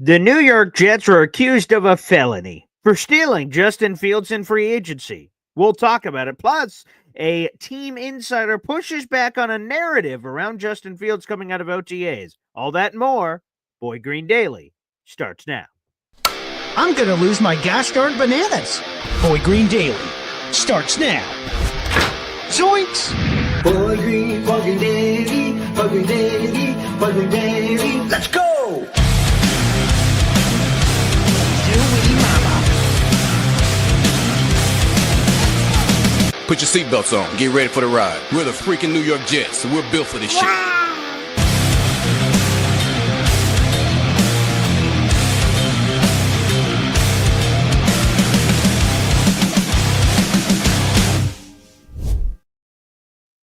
The New York Jets are accused of a felony for stealing Justin Fields in free agency. We'll talk about it. Plus, a team insider pushes back on a narrative around Justin Fields coming out of OTAs. All that and more. Boy Green Daily starts now. I'm going to lose my gosh darn bananas. Boy Green Daily starts now. Zoinks! Boy Green Daily, Boy Green Daily, Boy Green Daily. Let's go! Put your seatbelts on. Get ready for the ride. We're the freaking New York Jets, so we're built for this shit.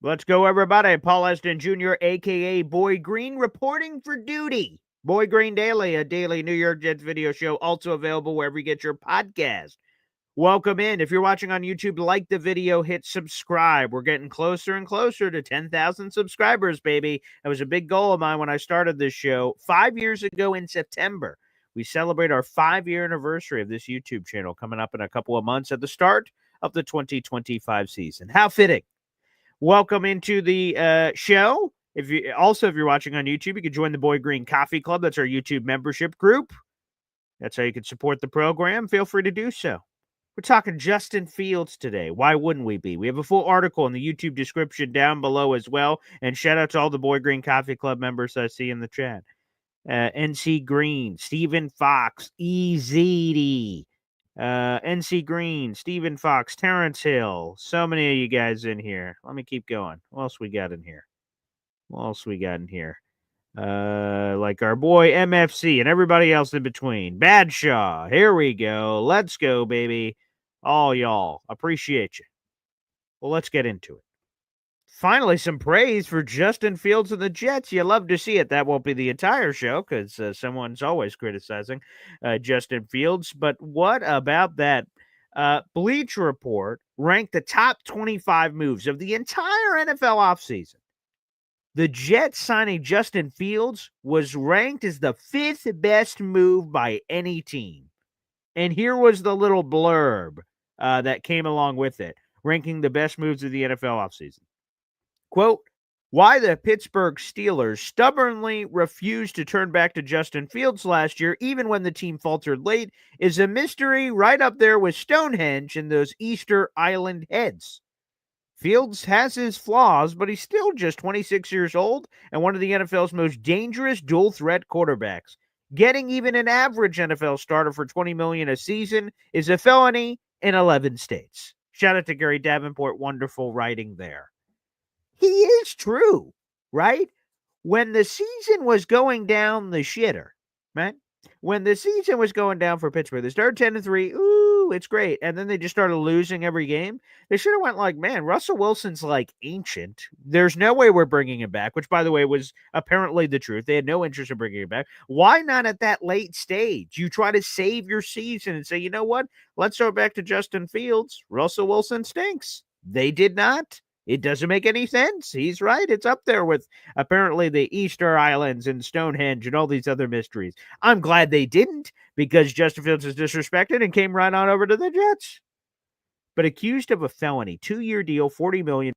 Let's go, everybody. Paul Eston Jr., a.k.a. Boy Green, reporting for duty. Boy Green Daily, a daily New York Jets video show, also available wherever you get your podcast. Welcome in. If you're watching on YouTube, like the video, hit subscribe. We're getting closer and closer to 10,000 subscribers, baby. That was a big goal of mine when I started this show 5 years ago in September. We celebrate our 5-year anniversary of this YouTube channel coming up in a couple of months at the start of the 2025 season. How fitting. Welcome into the show. If you're watching on YouTube, you can join the Boy Green Coffee Club. That's our YouTube membership group. That's how you can support the program. Feel free to do so. We're talking Justin Fields today. Why wouldn't we be? We have a full article in the YouTube description down below as well. And shout out to all the Boy Green Coffee Club members I see in the chat. NC Green, Stephen Fox, EZD, NC Green, Stephen Fox, Terrence Hill. So many of you guys in here. Let me keep going. What else we got in here? Like our boy MFC and everybody else in between. Badshaw. Here we go. Let's go, baby. All y'all. Appreciate you. Well, let's get into it. Finally, some praise for Justin Fields and the Jets. You love to see it. That won't be the entire show because someone's always criticizing Justin Fields. But what about that? Bleacher Report ranked the top 25 moves of the entire NFL offseason. The Jets signing Justin Fields was ranked as the 5th best move by any team. And here was the little blurb that came along with it, ranking the best moves of the NFL offseason. Quote, why the Pittsburgh Steelers stubbornly refused to turn back to Justin Fields last year, even when the team faltered late, is a mystery right up there with Stonehenge and those Easter Island heads. Fields has his flaws, but he's still just 26 years old and one of the NFL's most dangerous dual-threat quarterbacks. Getting even an average NFL starter for $20 million a season is a felony in 11 states. Shout out to Gary Davenport. Wonderful writing there. He is true, right? When the season was going down the shitter, right? When the season was going down for Pittsburgh, they started 10-3. Ooh, it's great. And then they just started losing every game. They should have went like, man, Russell Wilson's like ancient. There's no way we're bringing him back, which, by the way, was apparently the truth. They had no interest in bringing him back. Why not at that late stage? You try to save your season and say, you know what? Let's throw it back to Justin Fields. Russell Wilson stinks. They did not. It doesn't make any sense. He's right. It's up there with apparently the Easter Islands and Stonehenge and all these other mysteries. I'm glad they didn't because Justin Fields is disrespected and came right on over to the Jets. But accused of a felony, 2-year deal, $40 million.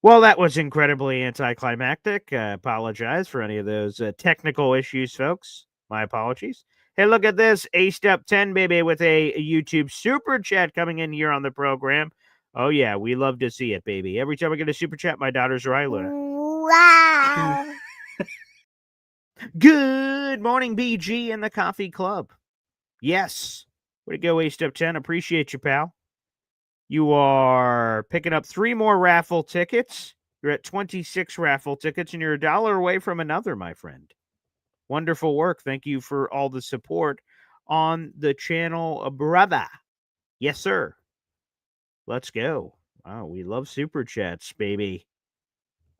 Well, that was incredibly anticlimactic. I apologize for any of those technical issues, folks. My apologies. Hey, look at this. Aced up 10, baby, with a YouTube super chat coming in here on the program. Oh, yeah, we love to see it, baby. Every time I get a super chat, my daughter's right, Luna. Wow. Good morning, BG and the Coffee Club. Yes. Way to go, Aced up 10. Appreciate you, pal. You are picking up 3 more raffle tickets. You're at 26 raffle tickets, and you're $1 away from another, my friend. Wonderful work. Thank you for all the support on the channel, brother. Yes, sir. Let's go. Wow, we love super chats, baby.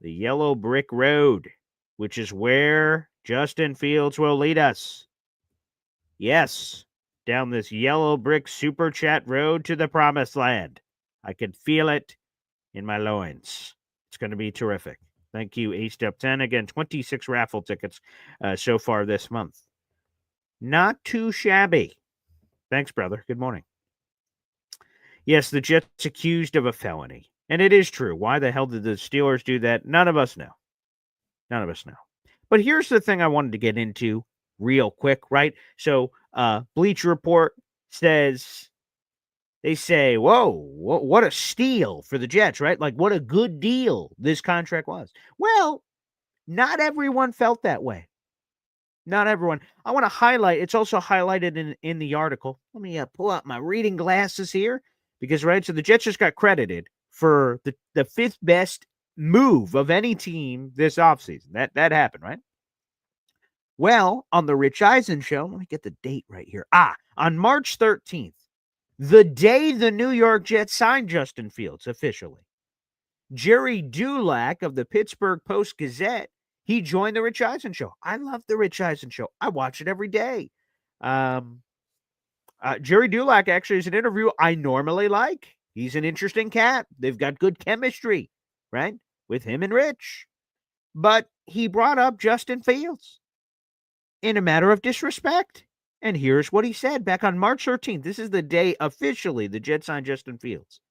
The Yellow Brick Road, which is where Justin Fields will lead us. Yes, down this yellow brick super chat road to the promised land. I can feel it in my loins. It's going to be terrific. Thank you, Aced Up 10. Again, 26 raffle tickets so far this month. Not too shabby. Thanks, brother. Good morning. Yes, the Jets accused of a felony. And it is true. Why the hell did the Steelers do that? None of us know. None of us know. But here's the thing I wanted to get into real quick, right? So, Bleacher Report says, they say, whoa, what a steal for the Jets, right? Like, what a good deal this contract was. Well, not everyone felt that way. Not everyone. I want to highlight, it's also highlighted in the article. Let me pull out my reading glasses here. Because, right, so the Jets just got credited for the fifth best move of any team this offseason. That happened, right? Well, on the Rich Eisen show, let me get the date right here. On March 13th, the day the New York Jets signed Justin Fields officially, Jerry Dulac of the Pittsburgh Post-Gazette, he joined the Rich Eisen show. I love the Rich Eisen show. I watch it every day. Jerry Dulac actually is an interview I normally like. He's an interesting cat. They've got good chemistry, right, with him and Rich. But he brought up Justin Fields in a matter of disrespect. And here's what he said back on March 13th. This is the day officially the Jets signed Justin Fields.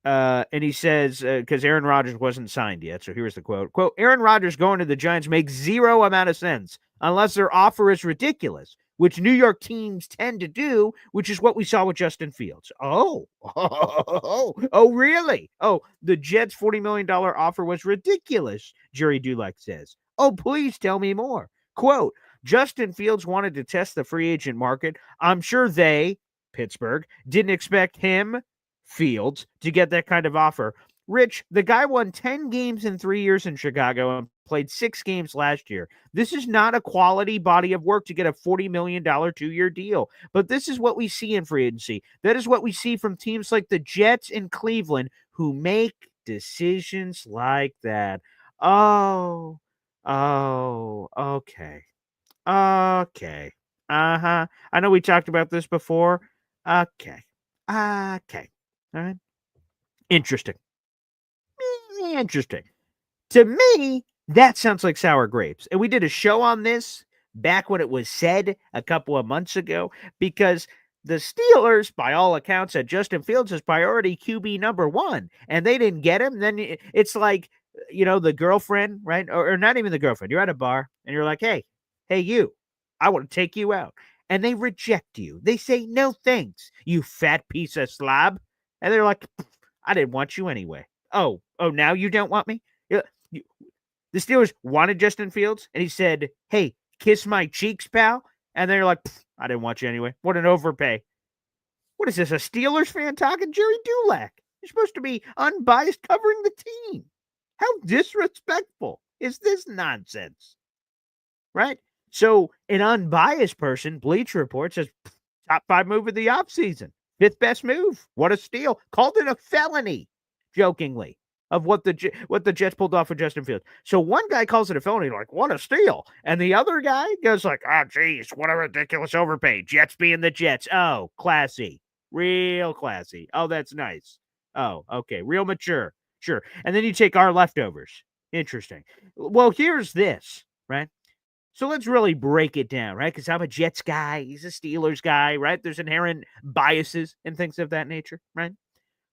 And he says, because Aaron Rodgers wasn't signed yet. So here's the quote. Quote, Aaron Rodgers going to the Giants makes zero amount of sense unless their offer is ridiculous, which New York teams tend to do, which is what we saw with Justin Fields. Oh, really? Oh, the Jets' $40 million offer was ridiculous, Jerry Dulac says. Oh, please tell me more. Quote, Justin Fields wanted to test the free agent market. I'm sure they, Pittsburgh, didn't expect him, Fields, to get that kind of offer. Rich, the guy won 10 games in 3 years in Chicago and played 6 games last year. This is not a quality body of work to get a $40 million 2-year deal. But this is what we see in free agency. That is what we see from teams like the Jets and Cleveland who make decisions like that. Oh, okay. Okay. I know we talked about this before. Okay. All right. Interesting. Interesting. To me, that sounds like sour grapes. And we did a show on this back when it was said a couple of months ago, because the Steelers, by all accounts, had Justin Fields as priority QB number 1, and they didn't get him. Then it's like, the girlfriend, right? Or not even the girlfriend. You're at a bar and you're like, hey, you, I want to take you out. And they reject you. They say, no thanks, you fat piece of slob. And they're like, I didn't want you anyway. Oh, now you don't want me? The Steelers wanted Justin Fields, and he said, hey, kiss my cheeks, pal. And they're like, I didn't want you anyway. What an overpay. What is this, a Steelers fan talking? Jerry Dulac. You're supposed to be unbiased covering the team. How disrespectful is this nonsense? Right? So an unbiased person, Bleacher Report, says top 5 move of the offseason. 5th best move. What a steal. Called it a felony, jokingly, of what the Jets pulled off with Justin Fields. So one guy calls it a felony, like, what a steal. And the other guy goes like, geez, what a ridiculous overpay. Jets being the Jets. Oh, classy. Real classy. Oh, that's nice. Oh, okay. Real mature. Sure. And then you take our leftovers. Interesting. Well, here's this, right? So let's really break it down, right? Because I'm a Jets guy. He's a Steelers guy, right? There's inherent biases and things of that nature, right?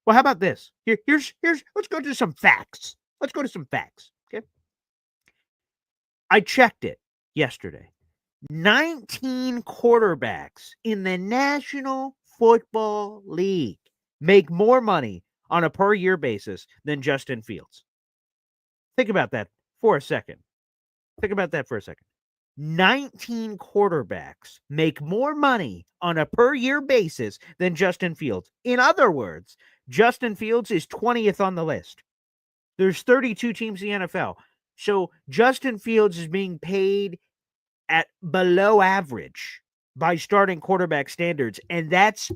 Well, how about this? Here's let's go to some facts. Okay? I checked it yesterday. 19 quarterbacks in the National Football League make more money on a per year basis than Justin Fields. Think about that for a second. 19 quarterbacks make more money on a per year basis than Justin Fields. In other words, Justin Fields is 20th on the list. There's 32 teams in the NFL. So Justin Fields is being paid at below average by starting quarterback standards. And that's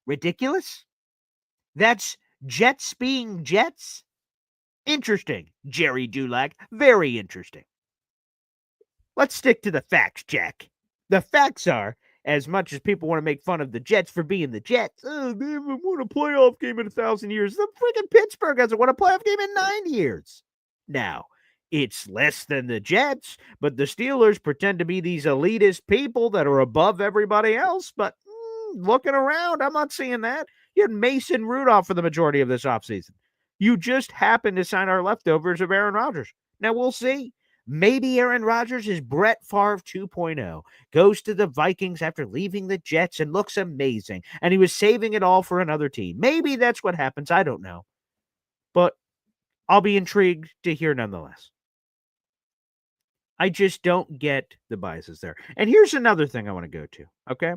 ridiculous. That's Jets being Jets. Interesting, Jerry Dulac. Very interesting. Let's stick to the facts, Jack. The facts are, as much as people want to make fun of the Jets for being the Jets, oh, they haven't won a playoff game in 1,000 years. The freaking Pittsburgh hasn't won a playoff game in 9 years. Now, it's less than the Jets, but the Steelers pretend to be these elitist people that are above everybody else. But looking around, I'm not seeing that. You had Mason Rudolph for the majority of this offseason. You just happened to sign our leftovers of Aaron Rodgers. Now, we'll see. Maybe Aaron Rodgers is Brett Favre 2.0, goes to the Vikings after leaving the Jets and looks amazing, and he was saving it all for another team. Maybe that's what happens. I don't know. But I'll be intrigued to hear nonetheless. I just don't get the biases there. And here's another thing I want to go to, okay?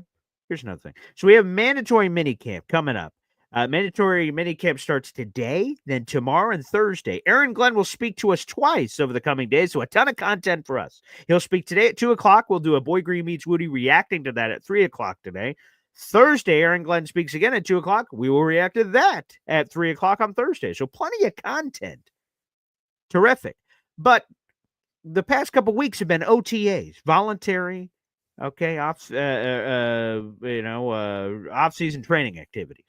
Here's another thing. So we have mandatory minicamp coming up. Mandatory minicamp starts today, then tomorrow and Thursday. Aaron Glenn will speak to us twice over the coming days, so a ton of content for us. He'll speak today at 2 o'clock. We'll do a Boy Green Meets Woody reacting to that at 3 o'clock today. Thursday, Aaron Glenn speaks again at 2 o'clock. We will react to that at 3 o'clock on Thursday. So plenty of content. Terrific. But the past couple weeks have been OTAs, voluntary, okay, off-season training activities.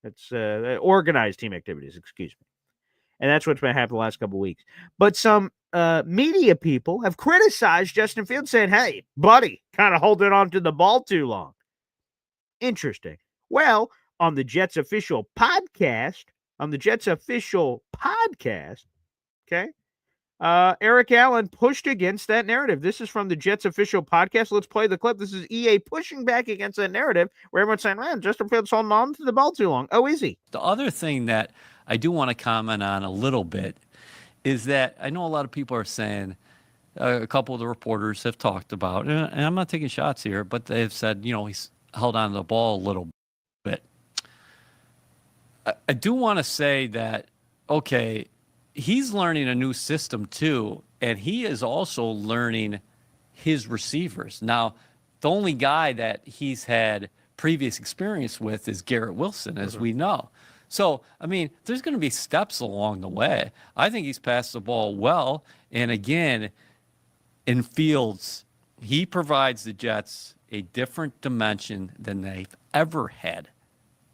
That's organized team activities, excuse me. And that's what's been happening the last couple of weeks. But some media people have criticized Justin Fields, saying, hey, buddy, kind of holding on to the ball too long. Interesting. Well, on the Jets official podcast, okay, Eric Allen pushed against that narrative. This is from the Jets official podcast. Let's play the clip. This is EA pushing back against that narrative where everyone's saying, man, Justin Fields holding on to the ball too long. Oh, is he? The other thing that I do want to comment on a little bit is that I know a lot of people are saying, a couple of the reporters have talked about, and I'm not taking shots here, but they've said, he's held on to the ball a little bit. I do want to say that, okay, he's learning a new system too, and he is also learning his receivers. Now, the only guy that he's had previous experience with is Garrett Wilson, as we know. So, I mean, there's going to be steps along the way. I think he's passed the ball well, and again, in Fields, he provides the Jets a different dimension than they've ever had.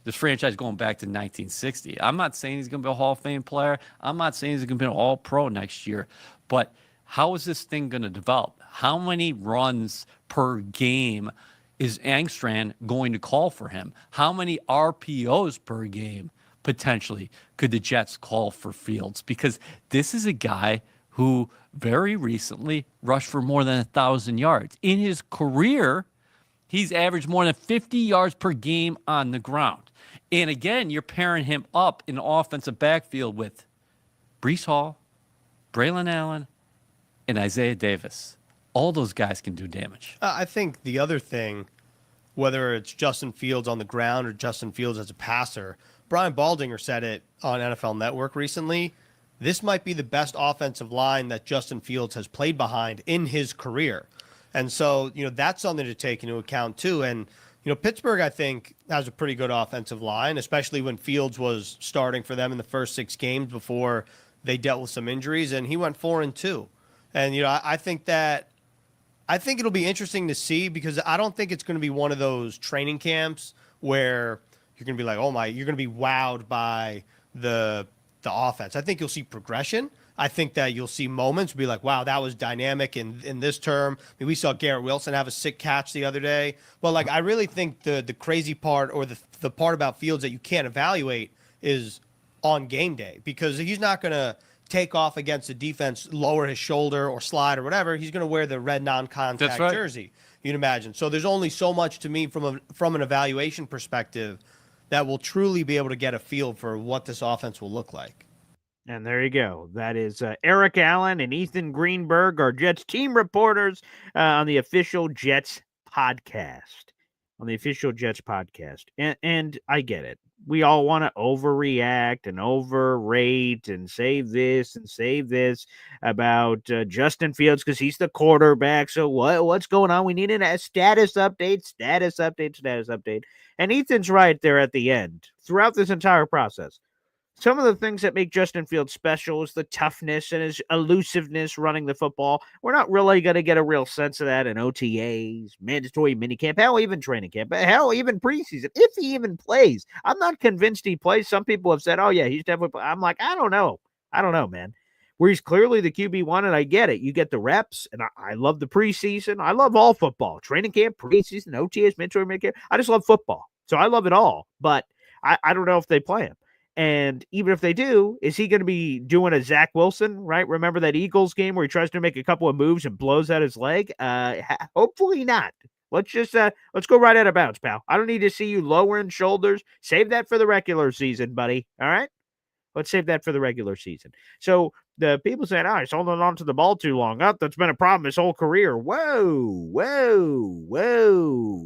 This franchise going back to 1960. I'm not saying he's going to be a Hall of Fame player. I'm not saying he's going to be an All-Pro next year. But how is this thing going to develop? How many runs per game is Angstrom going to call for him? How many RPOs per game potentially could the Jets call for Fields? Because this is a guy who very recently rushed for more than 1,000 yards. In his career, he's averaged more than 50 yards per game on the ground. And again, you're pairing him up in the offensive backfield with Breece Hall, Braylon Allen, and Isaiah Davis. All those guys can do damage. I think the other thing, whether it's Justin Fields on the ground or Justin Fields as a passer, Brian Baldinger said it on NFL Network recently. This might be the best offensive line that Justin Fields has played behind in his career. And so, that's something to take into account too. And, Pittsburgh, I think, has a pretty good offensive line, especially when Fields was starting for them in the first 6 games before they dealt with some injuries, and he went 4-2. And, I think it'll be interesting to see, because I don't think it's going to be one of those training camps where you're going to be like, oh my, you're going to be wowed by the offense. I think you'll see progression. I think that you'll see moments be like, wow, that was dynamic in this term. I mean, we saw Garrett Wilson have a sick catch the other day. But, I really think the crazy part, or the part about Fields that you can't evaluate, is on game day, because he's not going to take off against the defense, lower his shoulder or slide or whatever. He's going to wear the red non-contact jersey, you'd imagine. So there's only so much, to me, from an evaluation perspective, that will truly be able to get a feel for what this offense will look like. And there you go. That is Eric Allen and Ethan Greenberg, our Jets team reporters, on the official Jets podcast. And I get it. We all want to overreact and overrate and save this about Justin Fields because he's the quarterback. So what's going on? We need a status update. And Ethan's right there at the end throughout this entire process. Some of the things that make Justin Fields special is the toughness and his elusiveness running the football. We're not really going to get a real sense of that in OTAs, mandatory minicamp, hell, even training camp, hell, even preseason, if he even plays. I'm not convinced he plays. Some people have said, oh, yeah, he's definitely. I'm like, I don't know. I don't know, man. Where he's clearly the QB1, and I get it. You get the reps, and I love the preseason. I love all football. Training camp, preseason, OTAs, mandatory minicamp. I just love football. So I love it all. But I don't know if they play him. And even if they do, is he going to be doing a Zach Wilson, right? Remember that Eagles game where he tries to make a couple of moves and blows out his leg? Hopefully not. Let's go right out of bounds, pal. I don't need to see you lowering shoulders. Save that for the regular season, buddy. All right? Let's save that for the regular season. So the people saying, oh, he's holding on to the ball too long. Oh, that's been a problem his whole career. Whoa.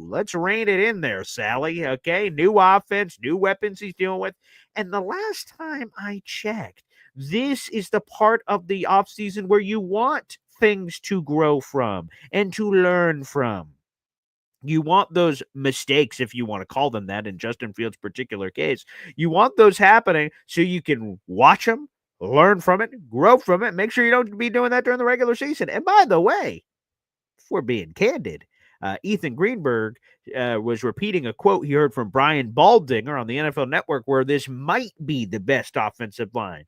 Let's rein it in there, Sally. Okay? New offense, new weapons he's dealing with. And the last time I checked, this is the part of the offseason where you want things to grow from and to learn from. You want those mistakes, if you want to call them that, in Justin Fields' particular case. You want those happening so you can watch them, learn from it, grow from it, make sure you don't be doing that during the regular season. And by the way, if we're being candid, Ethan Greenberg was repeating a quote he heard from Brian Baldinger on the NFL Network where this might be the best offensive line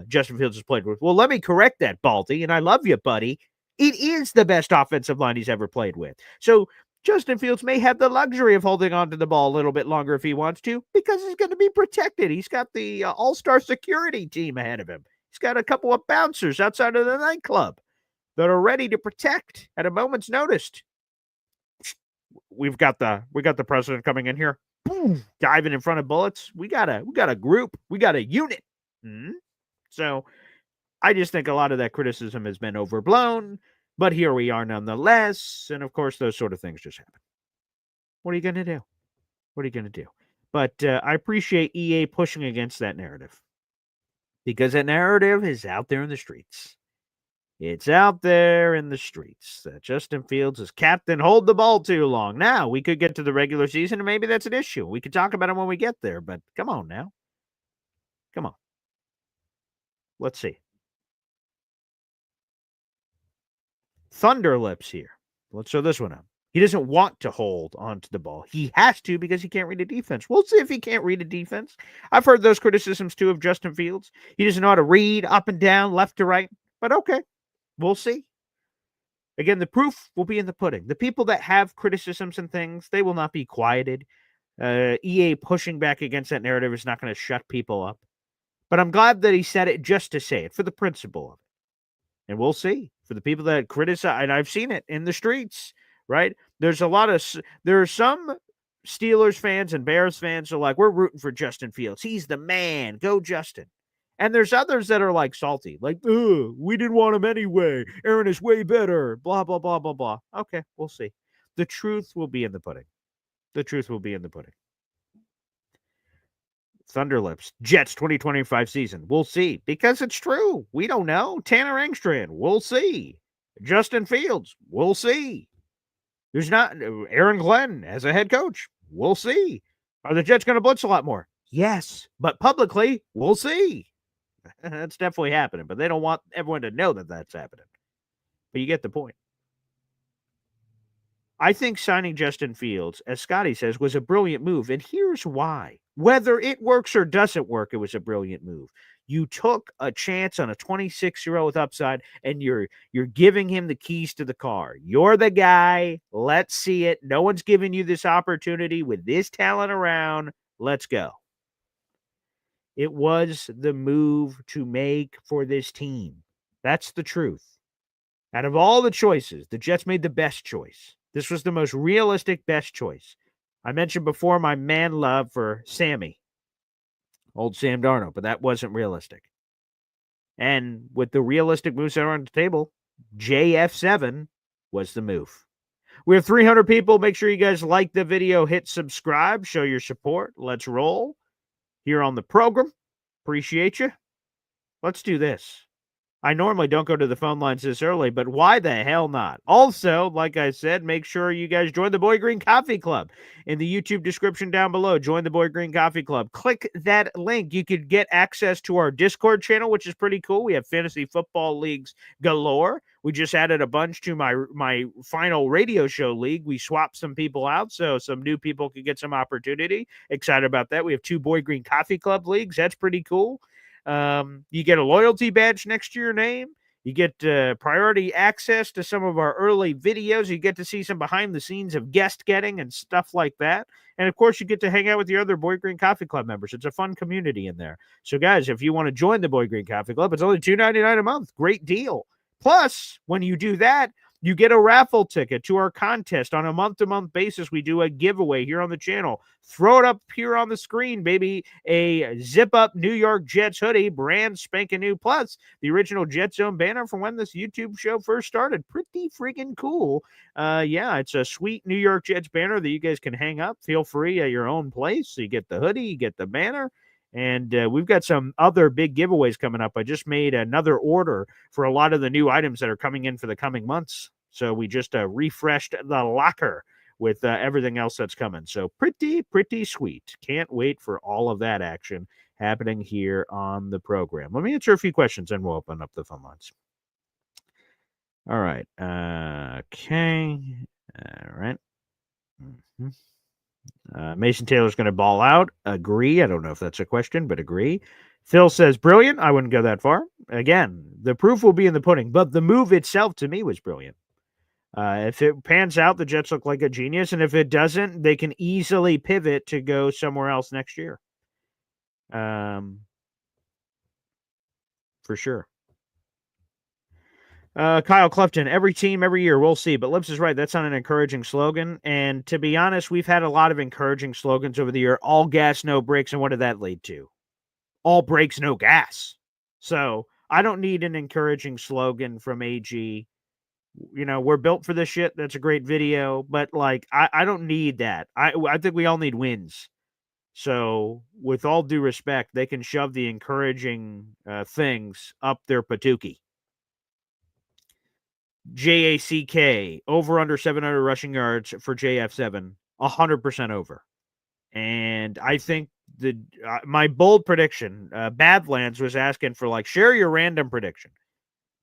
Justin Fields has played with. Well, let me correct that, Baldy, and I love you, buddy. It is the best offensive line he's ever played with. So Justin Fields may have the luxury of holding on to the ball a little bit longer if he wants to because he's going to be protected. He's got the all-star security team ahead of him. He's got a couple of bouncers outside of the nightclub that are ready to protect at a moment's notice. We got the president coming in here, boom, diving in front of bullets. We got a group, we got a unit. So I just think a lot of that criticism has been overblown, but here we are nonetheless. And of course, those sort of things just happen. What are you going to do? But I appreciate EA pushing against that narrative because that narrative is out there in the streets. It's out there in the streets that Justin Fields is captain, hold the ball too long. Now, we could get to the regular season, and maybe that's an issue. We could talk about it when we get there, but come on now. Come on. Let's see. Thunderlips here. Let's show this one up. He doesn't want to hold onto the ball. He has to because he can't read a defense. We'll see if he can't read a defense. I've heard those criticisms, too, of Justin Fields. He doesn't know how to read up and down, left to right, but okay. We'll see. Again, the proof will be in the pudding. The people that have criticisms and things, they will not be quieted. EA pushing back against that narrative is not going to shut people up. But I'm glad that he said it just to say it, for the principle of it. And we'll see. For the people that criticize, and I've seen it in the streets, right? There are some Steelers fans and Bears fans who are like, we're rooting for Justin Fields. He's the man. Go, Justin. And there's others that are like salty, like, we didn't want him anyway. Aaron is way better. Blah, blah, blah, blah, blah. Okay, we'll see. The truth will be in the pudding. Thunderlips, Jets 2025 season. We'll see. Because it's true. We don't know. Tanner Engstrand. We'll see. Justin Fields. We'll see. There's not Aaron Glenn as a head coach. We'll see. Are the Jets going to blitz a lot more? Yes. But publicly, we'll see. That's definitely happening, but they don't want everyone to know that that's happening. But you get the point. I think signing Justin Fields, as Scotty says, was a brilliant move, and here's why. Whether it works or doesn't work, it was a brilliant move. You took a chance on a 26-year-old with upside, and you're giving him the keys to the car. You're the guy. Let's see it. No one's giving you this opportunity with this talent around. Let's go. It was the move to make for this team. That's the truth. Out of all the choices, the Jets made the best choice. This was the most realistic, best choice. I mentioned before my man love for Sammy, old Sam Darnold, but that wasn't realistic. And with the realistic moves that are on the table, JF7 was the move. We have 300 people. Make sure you guys like the video, hit subscribe, show your support. Let's roll here on the program. Appreciate you. Let's do this. I normally don't go to the phone lines this early, but why the hell not? Also, like I said, make sure you guys join the Boy Green Coffee Club in the YouTube description down below. Join the Boy Green Coffee Club. Click that link. You could get access to our Discord channel, which is pretty cool. We have fantasy football leagues galore. We just added a bunch to my final radio show league. We swapped some people out so some new people could get some opportunity. Excited about that. We have 2 Boy Green Coffee Club leagues. That's pretty cool. You get a loyalty badge next to your name. You get priority access to some of our early videos. You get to see some behind the scenes of guest getting and stuff like that. And of course, you get to hang out with your other Boy Green Coffee Club members. It's a fun community in there. So guys, if you want to join the Boy Green Coffee Club, it's only $2.99 a month. Great deal. Plus, when you do that, you get a raffle ticket to our contest on a month-to-month basis. We do a giveaway here on the channel. Throw it up here on the screen, baby. A zip-up New York Jets hoodie, brand spanking new. Plus, the original Jet Zone banner from when this YouTube show first started. Pretty friggin' cool. Yeah, it's a sweet New York Jets banner that you guys can hang up. Feel free at your own place. So you get the hoodie, you get the banner. And we've got some other big giveaways coming up. I just made another order for a lot of the new items that are coming in for the coming months. So we just refreshed the locker with everything else that's coming. So pretty sweet. Can't wait for all of that action happening here on the program. Let me answer a few questions and we'll open up the phone lines. All right. Okay. All right. Mm-hmm. Mason Taylor's going to ball out. Agree. I don't know if that's a question, but agree. Phil says, brilliant. I wouldn't go that far. Again, the proof will be in the pudding, but the move itself to me was brilliant. If it pans out, the Jets look like a genius, and if it doesn't, they can easily pivot to go somewhere else next year. For sure. Kyle Clifton, every team, every year, we'll see. But Lips is right. That's not an encouraging slogan. And to be honest, we've had a lot of encouraging slogans over the year. All gas, no brakes. And what did that lead to? All brakes, no gas. So I don't need an encouraging slogan from AG. You know, we're built for this shit. That's a great video. But, like, I don't need that. I think we all need wins. So with all due respect, they can shove the encouraging things up their patookie. JACK, over under 700 rushing yards for JF7, 100% over. And I think my bold prediction, Badlands was asking for, like, share your random prediction.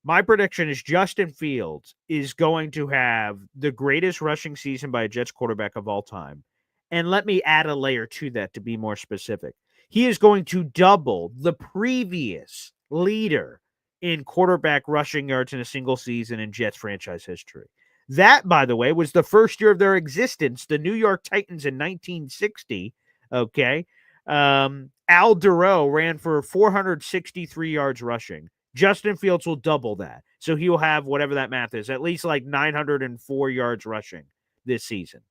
My prediction is Justin Fields is going to have the greatest rushing season by a Jets quarterback of all time. And let me add a layer to that to be more specific. He is going to double the previous leader in quarterback rushing yards in a single season in Jets franchise history. That, by the way, was the first year of their existence. The New York Titans in 1960, okay? Al Duro ran for 463 yards rushing. Justin Fields will double that. So he will have whatever that math is, at least like 904 yards rushing this season.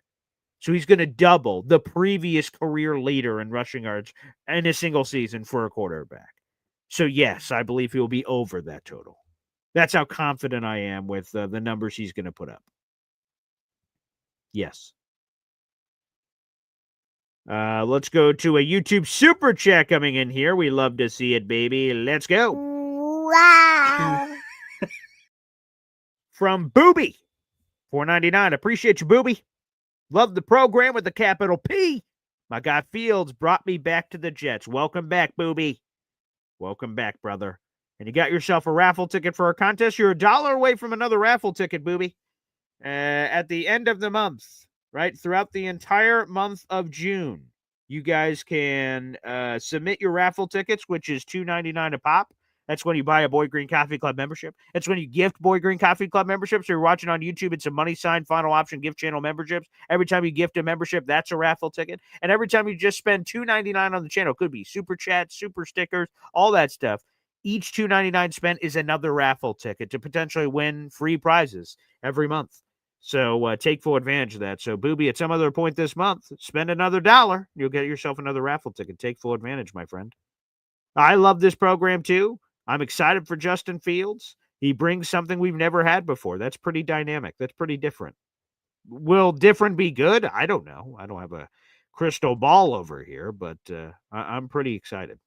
So he's going to double the previous career leader in rushing yards in a single season for a quarterback. So, yes, I believe he will be over that total. That's how confident I am with the numbers he's going to put up. Yes. Let's go to a YouTube super chat coming in here. We love to see it, baby. Let's go. Wow. From Booby, $4.99. Appreciate you, Booby. Love the program with the capital P. My guy Fields brought me back to the Jets. Welcome back, Booby. Welcome back, brother. And you got yourself a raffle ticket for our contest. You're $1 away from another raffle ticket, Booby. At the end of the month, right? Throughout the entire month of June, you guys can submit your raffle tickets, which is $2.99 a pop. That's when you buy a Boy Green Coffee Club membership. It's when you gift Boy Green Coffee Club memberships. So you're watching on YouTube, it's a money sign, final option, gift channel memberships. Every time you gift a membership, that's a raffle ticket. And every time you just spend $2.99 on the channel, could be super chats, super stickers, all that stuff. Each $2.99 spent is another raffle ticket to potentially win free prizes every month. So take full advantage of that. So, Booby, at some other point this month, spend another $1. You'll get yourself another raffle ticket. Take full advantage, my friend. I love this program, too. I'm excited for Justin Fields. He brings something we've never had before. That's pretty dynamic. That's pretty different. Will different be good? I don't know. I don't have a crystal ball over here, but I'm pretty excited.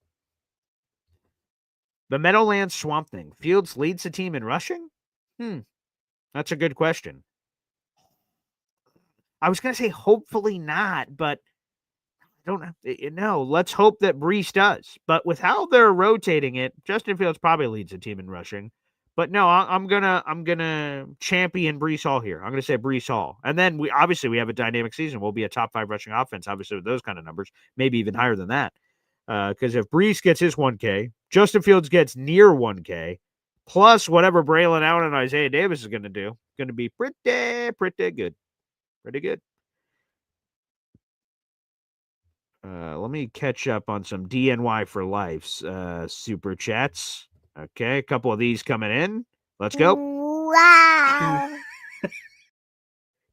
The Meadowlands Swamp Thing. Fields leads the team in rushing? That's a good question. I was going to say hopefully not, but I don't know. Let's hope that Brees does. But with how they're rotating it, Justin Fields probably leads the team in rushing. But no, I'm gonna champion Brees Hall here. I'm gonna say Brees Hall, and then we have a dynamic season. We'll be a top 5 rushing offense, obviously with those kind of numbers, maybe even higher than that. Because if Brees gets his 1K, Justin Fields gets near 1K, plus whatever Braylon Allen and Isaiah Davis is gonna do, going to be pretty good, pretty good. Let me catch up on some DNY for Life's super chats. Okay, a couple of these coming in. Let's go. Wow.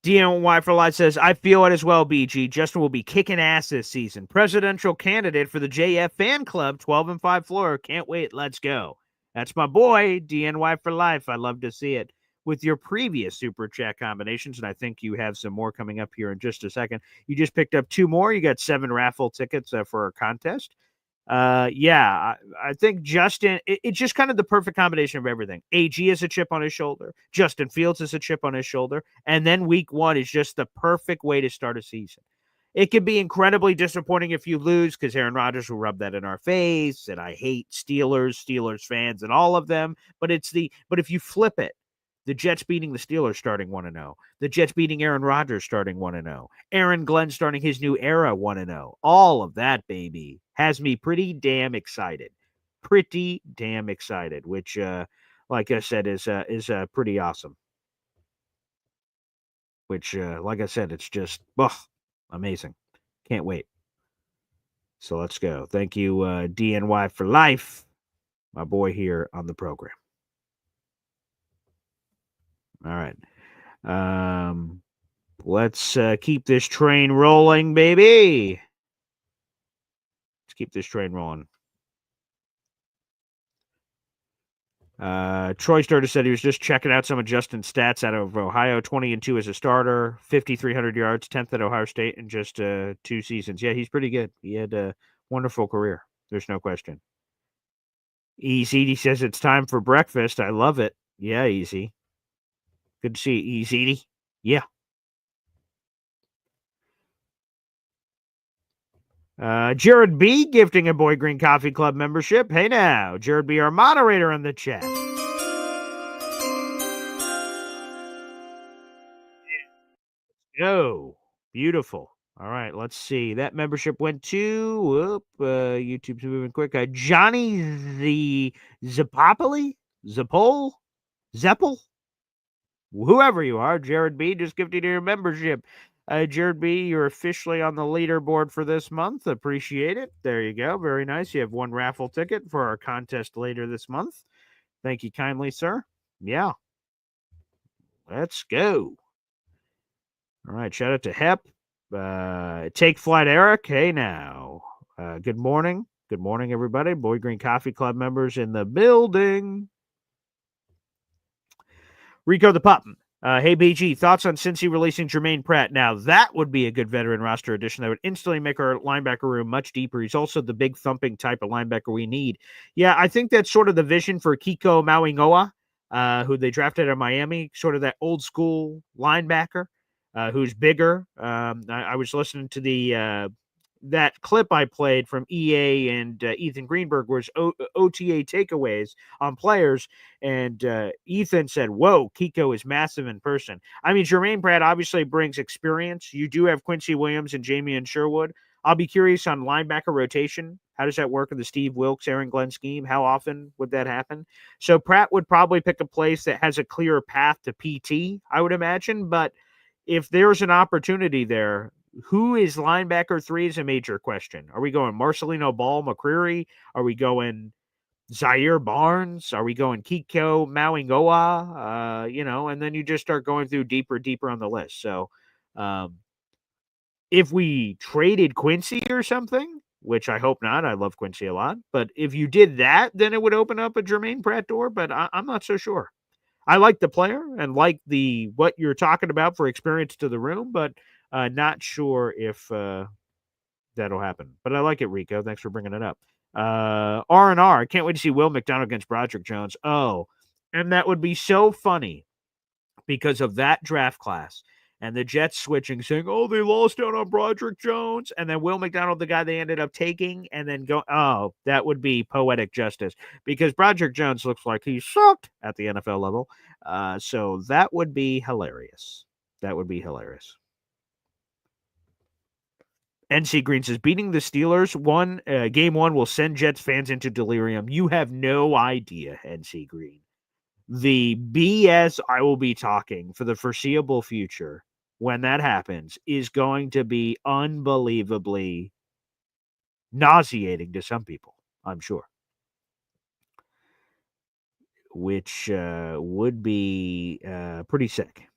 DNY for Life says, I feel it as well, BG. Justin will be kicking ass this season. Presidential candidate for the JF fan club, 12-5 floor. Can't wait. Let's go. That's my boy, DNY for Life. I love to see it. With your previous super chat combinations, and I think you have some more coming up here in just a second. You just picked up 2 more. You got 7 raffle tickets for our contest. I think Justin, it's just kind of the perfect combination of everything. AG is a chip on his shoulder. Justin Fields is a chip on his shoulder. And then week 1 is just the perfect way to start a season. It could be incredibly disappointing if you lose because Aaron Rodgers will rub that in our face. And I hate Steelers fans and all of them. But if you flip it, the Jets beating the Steelers starting 1-0. The Jets beating Aaron Rodgers starting 1-0. Aaron Glenn starting his new era 1-0. All of that, baby, has me pretty damn excited. Pretty damn excited, which, like I said, is pretty awesome. Which, like I said, it's just amazing. Can't wait. So let's go. Thank you, DNY for Life, my boy here on the program. All right. Let's keep this train rolling, baby. Let's keep this train rolling. Troy Sturter said he was just checking out some of Justin's stats out of Ohio. 20-2 as a starter, 5,300 yards, 10th at Ohio State in just 2 seasons. Yeah, he's pretty good. He had a wonderful career. There's no question. Easy, he says it's time for breakfast. I love it. Yeah, Easy. Good to see you, Easy. Yeah. Jared B. gifting a Boy Green Coffee Club membership. Hey now, Jared B., our moderator in the chat. Oh, beautiful. All right, let's see. That membership went to YouTube's moving quick. Johnny the Zapopoli? Zeppel? Whoever you are, Jared B., just gifted your membership. Jared B., you're officially on the leaderboard for this month. Appreciate it. There you go. Very nice. You have 1 raffle ticket for our contest later this month. Thank you kindly, sir. Yeah. Let's go. All right. Shout out to Hep. Take Flight Eric. Hey now. Good morning. Good morning, everybody. Boy Green Coffee Club members in the building. Rico the Pup. Hey, BG, thoughts on Cincy releasing Jermaine Pratt? Now, that would be a good veteran roster addition that would instantly make our linebacker room much deeper. He's also the big thumping type of linebacker we need. Yeah, I think that's sort of the vision for Kiko Mauingoa, who they drafted in Miami, sort of that old school linebacker who's bigger. I was listening to the that clip I played from EA and Ethan Greenberg was OTA takeaways on players. And Ethan said, whoa, Kiko is massive in person. I mean, Jermaine Pratt obviously brings experience. You do have Quincy Williams and Jamie Sherwood. I'll be curious on linebacker rotation. How does that work in the Steve Wilkes, Aaron Glenn scheme? How often would that happen? So Pratt would probably pick a place that has a clearer path to PT, I would imagine. But if there's an opportunity there, who is linebacker 3 is a major question. Are we going Marcelino Ball McCreary? Are we going Zaire Barnes? Are we going Kiko Mauingoa? And then you just start going through deeper on the list. So if we traded Quincy or something, which I hope not, I love Quincy a lot, but if you did that, then it would open up a Jermaine Pratt door, but I'm not so sure. I like the player and like what you're talking about for experience to the room, but not sure if that'll happen. But I like it, Rico. Thanks for bringing it up. R&R. I can't wait to see Will McDonald against Broderick Jones. Oh, and that would be so funny because of that draft class and the Jets switching, saying, oh, they lost out on Broderick Jones. And then Will McDonald, the guy they ended up taking, and then go, oh, that would be poetic justice because Broderick Jones looks like he sucked at the NFL level. So that would be hilarious. That would be hilarious. NC Green says, beating the Steelers game one will send Jets fans into delirium. You have no idea, NC Green. The BS I will be talking for the foreseeable future when that happens is going to be unbelievably nauseating to some people, I'm sure. Which would be pretty sick.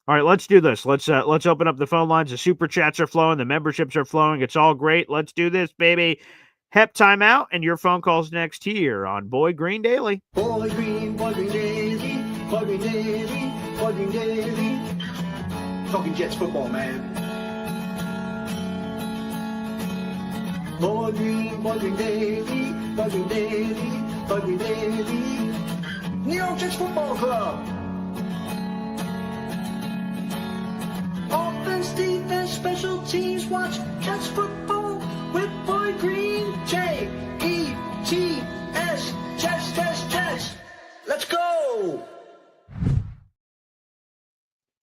All right, let's do this. Let's open up the phone lines. The super chats are flowing. The memberships are flowing. It's all great. Let's do this, baby. Hep timeout, and your phone calls next here on Boy Green Daily. Boy Green Daily, Boy Green Daily, Boy Green Daily. Talking Jets football, man. Boy Green Daily, Boy Green Daily, Boy Green Daily. New York Jets Football Club. Offense, defense, special teams, watch Jets football with Boy Green. J-E-T-S, Jets. Let's go.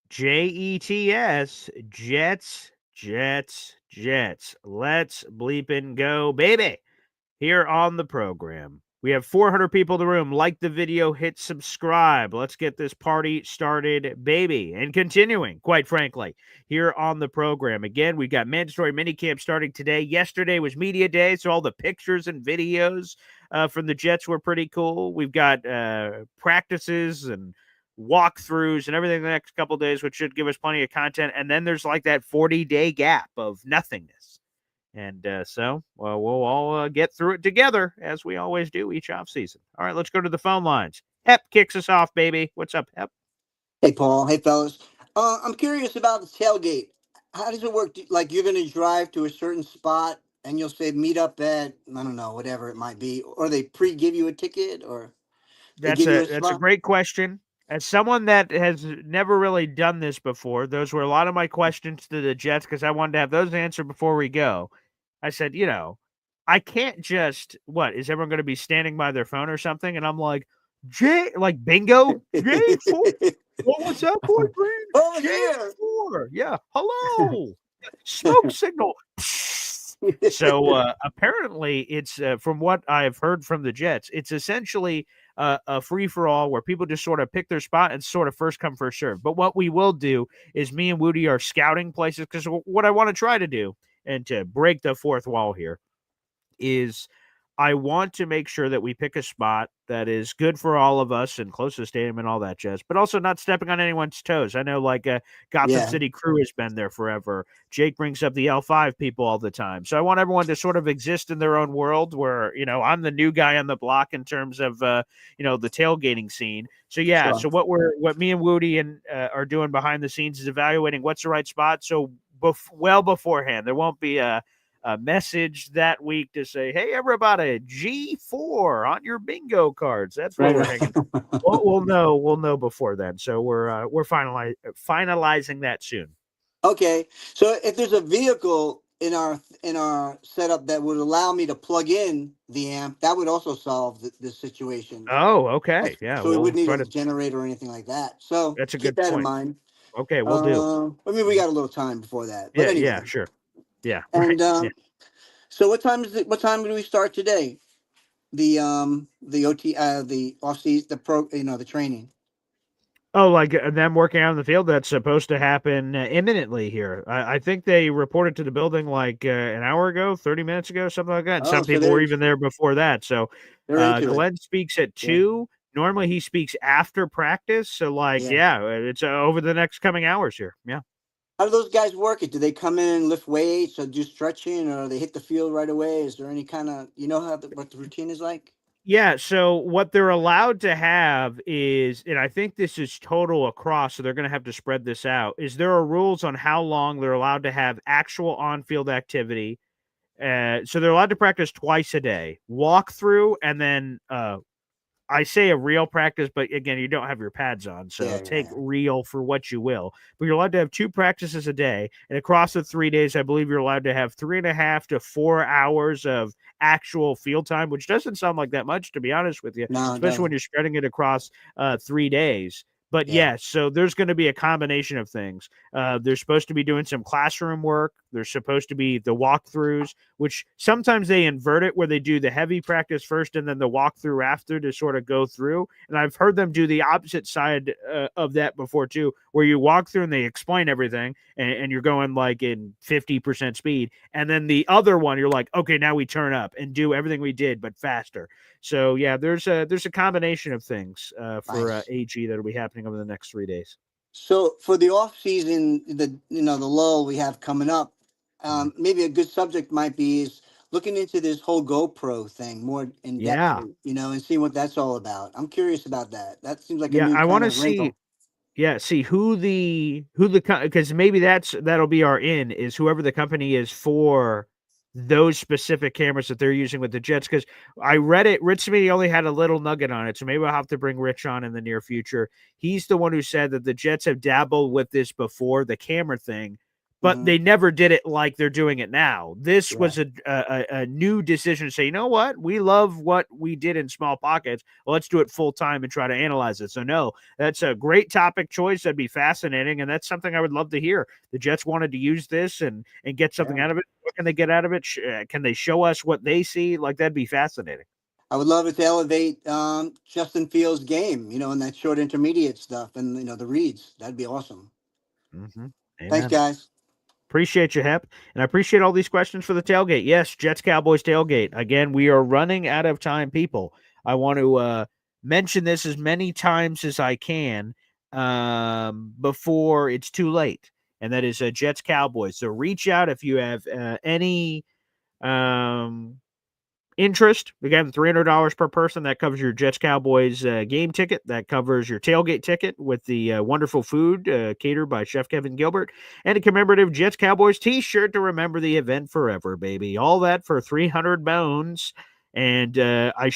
Jets, Jets. Let's bleepin' go, baby. Here on the program, we have 400 people in the room. Like the video, hit subscribe. Let's get this party started, baby. And continuing, quite frankly, here on the program. Again, we've got mandatory minicamp starting today. Yesterday was media day, so all the pictures and videos from the Jets were pretty cool. We've got practices and walkthroughs and everything the next couple of days, which should give us plenty of content. And then there's like that 40-day gap of nothingness. And so we'll all get through it together, as we always do each offseason. All right, let's go to the phone lines. Hep kicks us off, baby. What's up, Hep? Hey, Paul. Hey, fellas. I'm curious about the tailgate. How does it work? Like, you're going to drive to a certain spot, and you'll say, meet up at, I don't know, whatever it might be. Or they give you a ticket, or they That's give you a that's a spot? great question. As someone that has never really done this before, those were a lot of my questions to the Jets because I wanted to have those answered before we go. I said, I can't just, is everyone going to be standing by their phone or something? And I'm like, bingo, J4. Well, what's up, Boy Green? Oh, yeah. J4. Yeah, hello. Smoke signal. So apparently it's, from what I've heard from the Jets, it's essentially a free-for-all where people just sort of pick their spot and sort of first come, first serve. But what we will do is me and Woody are scouting places because what I want to try to do, and to break the fourth wall here, is I want to make sure that we pick a spot that is good for all of us and close to the stadium and all that jazz, but also not stepping on anyone's toes. I know Gotham City Crew has been there forever. Jake brings up the L5 people all the time. So I want everyone to sort of exist in their own world where, I'm the new guy on the block in terms of, the tailgating scene. So, yeah, Sure. so what me and Woody are doing behind the scenes is evaluating what's the right spot. So well beforehand, there won't be a message that week to say, hey, everybody, G4 on your bingo cards. That's what we're hanging. We'll know before then. So we're finalizing that soon. Okay. So if there's a vehicle in our setup that would allow me to plug in the amp, that would also solve this situation. Oh, okay. Yeah. So we wouldn't need a generator or anything like that. So that's a keep good that point. in mind. Okay, we'll do. I mean, we got a little time before that. But anyway. Yeah, sure. Yeah. And right. So what time do we start today? The OT, the off-season, the training. Oh, like them working out in the field, that's supposed to happen imminently here. I think they reported to the building like an hour ago, 30 minutes ago, something like that. And some people were even there before that. So Glenn speaks at 2. Normally he speaks after practice. So it's over the next coming hours here. Yeah. How do those guys work it? Do they come in and lift weights or do stretching, or they hit the field right away? Is there any kind of, what the routine is like? Yeah, so what they're allowed to have is, and I think this is total across, so they're going to have to spread this out, is there are rules on how long they're allowed to have actual on-field activity So they're allowed to practice twice a day, walk through, and then I say a real practice, but again, you don't have your pads on, so Yeah, take yeah. real for what you will. But you're allowed to have 2 practices a day, and across the 3 days, I believe you're allowed to have 3.5 to 4 hours of actual field time, which doesn't sound like that much, to be honest with you, No, it especially when doesn't. you're spreading it across 3 days. But Yeah. yes, so there's going to be a combination of things. They're supposed to be doing some classroom work. There's supposed to be the walkthroughs, which sometimes they invert it where they do the heavy practice first and then the walkthrough after to sort of go through. And I've heard them do the opposite side of that before too, where you walk through and they explain everything and you're going like in 50% speed. And then the other one, you're like, okay, now we turn up and do everything we did, but faster. So yeah, there's a combination of things for Nice. AG that'll be happening over the next 3 days. So for the off season, the lull we have coming up, maybe a good subject might be is looking into this whole GoPro thing more in depth, Yeah. and seeing what that's all about. I'm curious about that. That seems like a Yeah, new I want kind to of see. wrinkle. Yeah, see who the because maybe that'll be our in is whoever the company is for those specific cameras that they're using with the Jets. Because I read it, Rich Smitty only had a little nugget on it, so maybe I'll have to bring Rich on in the near future. He's the one who said that the Jets have dabbled with this before, the camera thing, but Hmm. they never did it like they're doing it now. This Yeah. was a new decision to say, you know what, we love what we did in small pockets. Well, let's do it full time and try to analyze it. So no, that's a great topic choice. That'd be fascinating, and that's something I would love to hear. The Jets wanted to use this and get something Yeah. out of it. What can they get out of it? Can they show us what they see? Like that'd be fascinating. I would love it to elevate Justin Fields' game, in that short intermediate stuff and the reads. That'd be awesome. Mm-hmm. Thanks, Amen. guys. Appreciate you, Hep. And I appreciate all these questions for the tailgate. Yes, Jets Cowboys tailgate. Again, we are running out of time, people. I want to mention this as many times as I can before it's too late. And that is Jets Cowboys. So reach out if you have any interest. Again, $300 per person. That covers your Jets Cowboys game ticket. That covers your tailgate ticket with the wonderful food catered by Chef Kevin Gilbert, and a commemorative Jets Cowboys t-shirt to remember the event forever, baby. All that for 300 bones. And I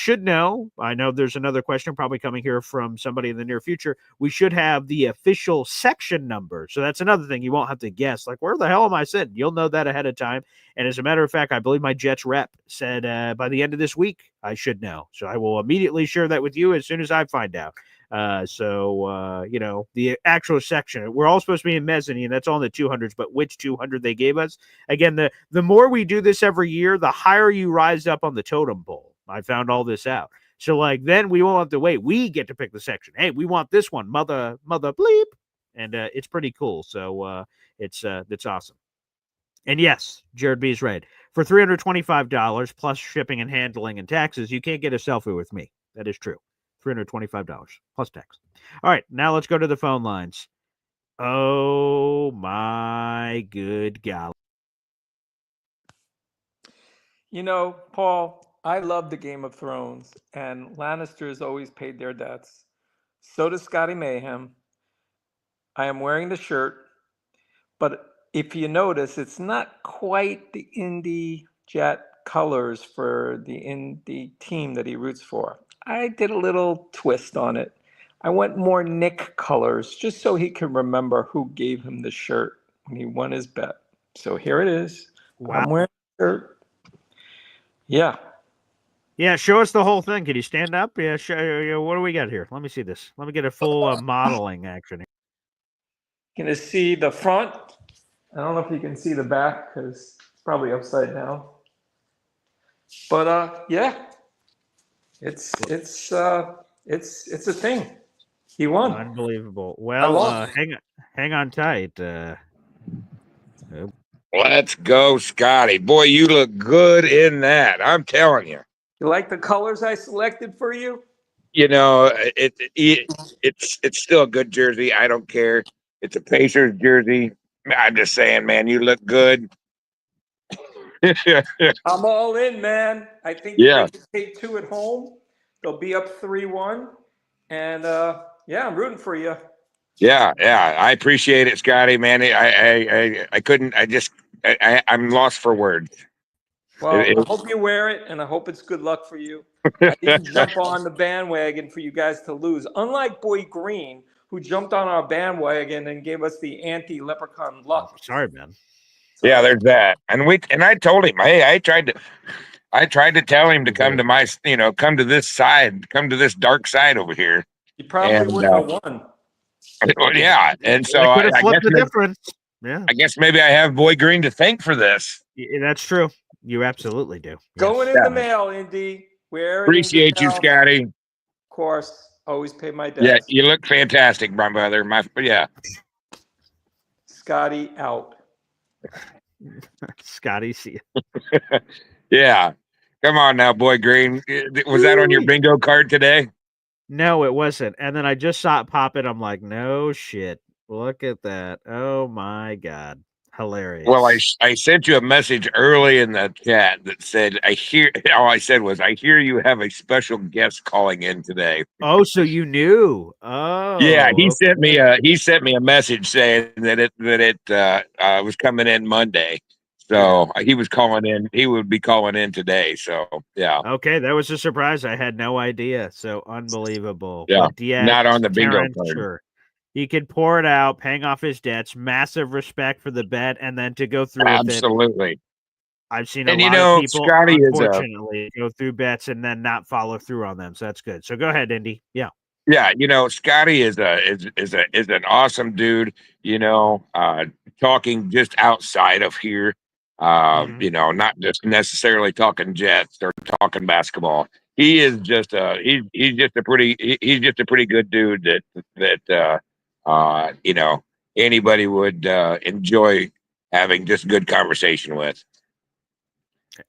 know there's another question probably coming here from somebody in the near future. We should have the official section number. So that's another thing you won't have to guess. Like, where the hell am I sitting? You'll know that ahead of time. And as a matter of fact, I believe my Jets rep said by the end of this week, I should know. So I will immediately share that with you as soon as I find out. The actual section, we're all supposed to be in mezzanine. That's all in the 200s, but which 200 they gave us? Again, the more we do this every year, the higher you rise up on the totem pole. I found all this out. So then we won't have to wait. We get to pick the section. Hey, we want this one, mother bleep. And it's pretty cool. So it's awesome. And yes, Jared B is right. For $325 plus shipping and handling and taxes, you can't get a selfie with me. That is true. $325 plus tax. All right, now let's go to the phone lines. Oh my good golly. Paul, I love the Game of Thrones, and Lannisters always paid their debts. So does Scotty Mayhem. I am wearing the shirt, but if you notice, it's not quite the Indy Jet colors for the Indy team that he roots for. I did a little twist on it. I went more Nick colors, just so he could remember who gave him the shirt when he won his bet. So here it is. Wow. I'm wearing the shirt. Yeah. Yeah, show us the whole thing. Can you stand up? Yeah, what do we got here? Let me see this. Let me get a full modeling action. You're going to see the front. I don't know if you can see the back because it's probably upside down. But yeah, it's a thing. He won. Unbelievable. Well, hang on tight. Let's go, Scotty. Boy, you look good in that. I'm telling you. You like the colors I selected for you? It's still a good jersey. I don't care. It's a Pacers jersey. I'm just saying, man, you look good. I'm all in, man. I think Yeah. they can take 2 at home. They'll be up 3-1. And I'm rooting for you. Yeah. I appreciate it, Scotty, man. I couldn't. I'm lost for words. Well, I hope you wear it, and I hope it's good luck for you. I didn't jump on the bandwagon for you guys to lose. Unlike Boy Green, who jumped on our bandwagon and gave us the anti-leprechaun luck. Sorry, man. Yeah, there's that. And I told him, hey, I tried to tell him to come to my, come to this side, come to this dark side over here. You probably wouldn't have won. Well, yeah, and so I could I have flipped the guess difference. Yeah, I guess maybe I have Boy Green to thank for this. that's true. You absolutely do. Going in the mail, Indy. Wear it. Appreciate you, Scotty. Of course, always pay my debts. Yeah, you look fantastic, my brother. Yeah. Scotty out. Scotty, see. Yeah. Come on now, Boy Green. Was that on your bingo card today? No, it wasn't. And then I just saw it pop in. I'm like, no shit. Look at that. Oh my God. Hilarious. Well, I sent you a message early in the chat that said, all I said was, I hear you have a special guest calling in today. Oh, so you knew. Oh. Yeah, he sent me a message saying that it was coming in Monday. So he was calling in. He would be calling in today. So yeah. Okay, that was a surprise. I had no idea. So unbelievable. Yeah, but yeah, not on the bingo Terrence, card. sure. He could pour it out, paying off his debts. Massive respect for the bet, and then to go through with it. Absolutely. I've seen a lot of people, Scotty unfortunately, go through bets and then not follow through on them. So that's good. So go ahead, Indy. Yeah. Yeah, Scotty is an awesome dude. Talking just outside of here. Not just necessarily talking Jets or talking basketball. He is just he's just a pretty good dude that anybody would enjoy having just good conversation with.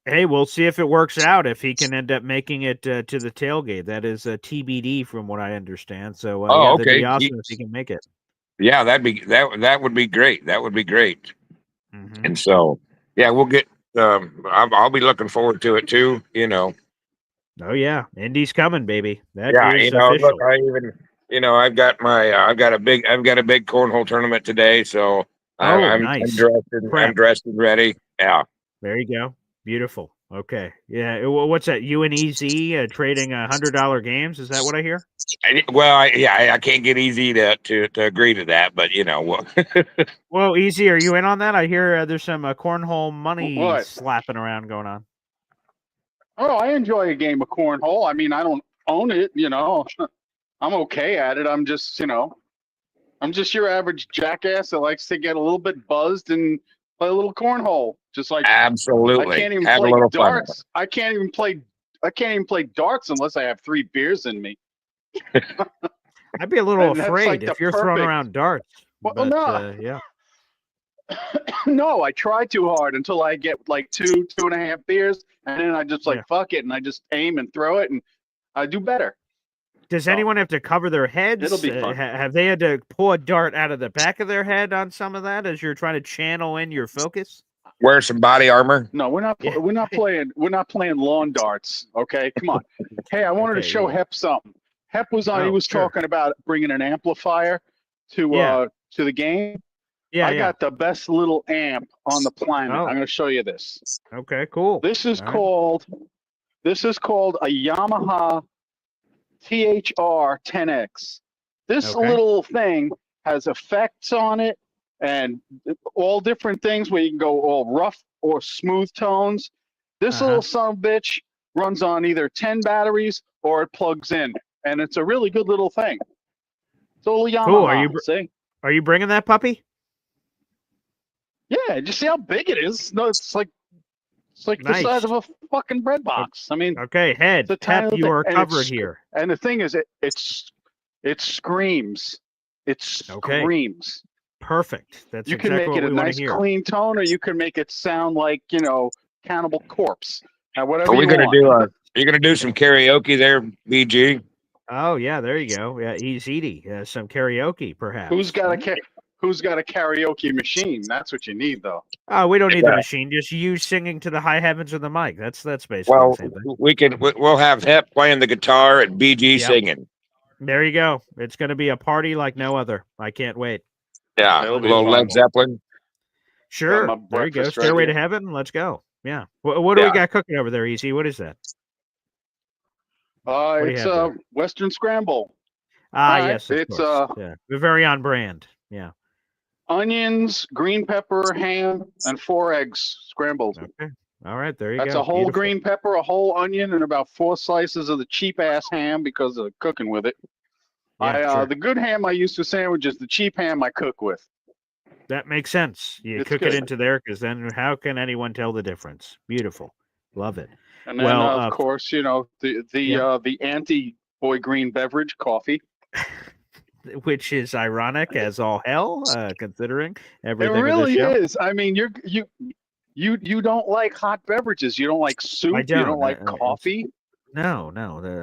Hey, we'll see if it works out. If he can end up making it to the tailgate, that is a TBD from what I understand. So, okay, that'd be awesome if he can make it. Yeah, that would be great. That would be great. Mm-hmm. And so, yeah, we'll get. I'll be looking forward to it too. Oh yeah, Indy's coming, baby. That is look, official. I've got a big cornhole tournament today, so I'm nice. I'm dressed and ready. Yeah. There you go. Beautiful. Okay. Yeah. What's that? UNEZ trading $100 games? Is that what I hear? I can't get easy to agree to that, but Well, Easy, are you in on that? I hear there's some cornhole money slapping around going on. Oh, I enjoy a game of cornhole. I mean, I don't own it, I'm okay at it. I'm just your average jackass that likes to get a little bit buzzed and play a little cornhole. Just like absolutely. I can't even play darts. I can't even play darts unless I have 3 beers in me. I'd be a little afraid if you're throwing around darts. Well, but, no. Yeah. No, I try too hard until I get like 2.5 beers, and then I just fuck it, and I just aim and throw it, and I do better. Does anyone have to cover their heads? It'll be fun. Have they had to pull a dart out of the back of their head on some of that as you're trying to channel in your focus? Wear some body armor. No, we're not playing lawn darts. Okay, come on. Hey, I wanted to show Hep something. Hep was on. He was talking about bringing an amplifier to the game. Yeah, I got the best little amp on the planet. I'm going to show you this. Okay, cool. This is called a Yamaha THR 10X. This little thing has effects on it and all different things where you can go all rough or smooth tones. This little son of a bitch runs on either 10 batteries or it plugs in, and it's a really good little thing. It's a little Yamaha. Cool. Are you bringing that puppy? Yeah, just see how big it is. No, it's like the size of a fucking bread box. I mean, Head, Pep, you are covered here. And the thing is, it screams. It screams. Perfect. That's you can make it a nice clean tone, or you can make it sound like Cannibal Corpse. Now, whatever. Are you gonna do some karaoke there, BG? Oh yeah, there you go. Yeah, he's eating some karaoke, perhaps. Who's got a karaoke machine? That's what you need, though. Oh, we don't need the machine. Just you singing to the high heavens of the mic. That's basically the same thing. We'll have Hep playing the guitar and BG singing. There you go. It's going to be a party like no other. I can't wait. Yeah, a little Led Zeppelin. Sure. There you go. Stairway to Heaven. Let's go. Yeah. What do we Yeah. got cooking over there, Easy? What is that? do you It's have there? Western Scramble. Ah, All right. yes, of It's course. Yeah, we're very on brand. Yeah. onions, green pepper, ham, and 4 eggs scrambled. Okay. All right. There you That's go. a whole Beautiful. green pepper, a whole onion, and about 4 slices of the cheap ass ham because of cooking with it. Yeah, sure. The good ham I use for sandwiches, the cheap ham I cook with. That makes sense. You It's cook good. it into there because then how can anyone tell the difference? Beautiful. Love it. And then, Well, of course, the anti boy green beverage, coffee. which is ironic as all hell, considering everything. It really of this show. is. I mean, you don't like hot beverages. You don't like soup. I don't. You don't like coffee. No.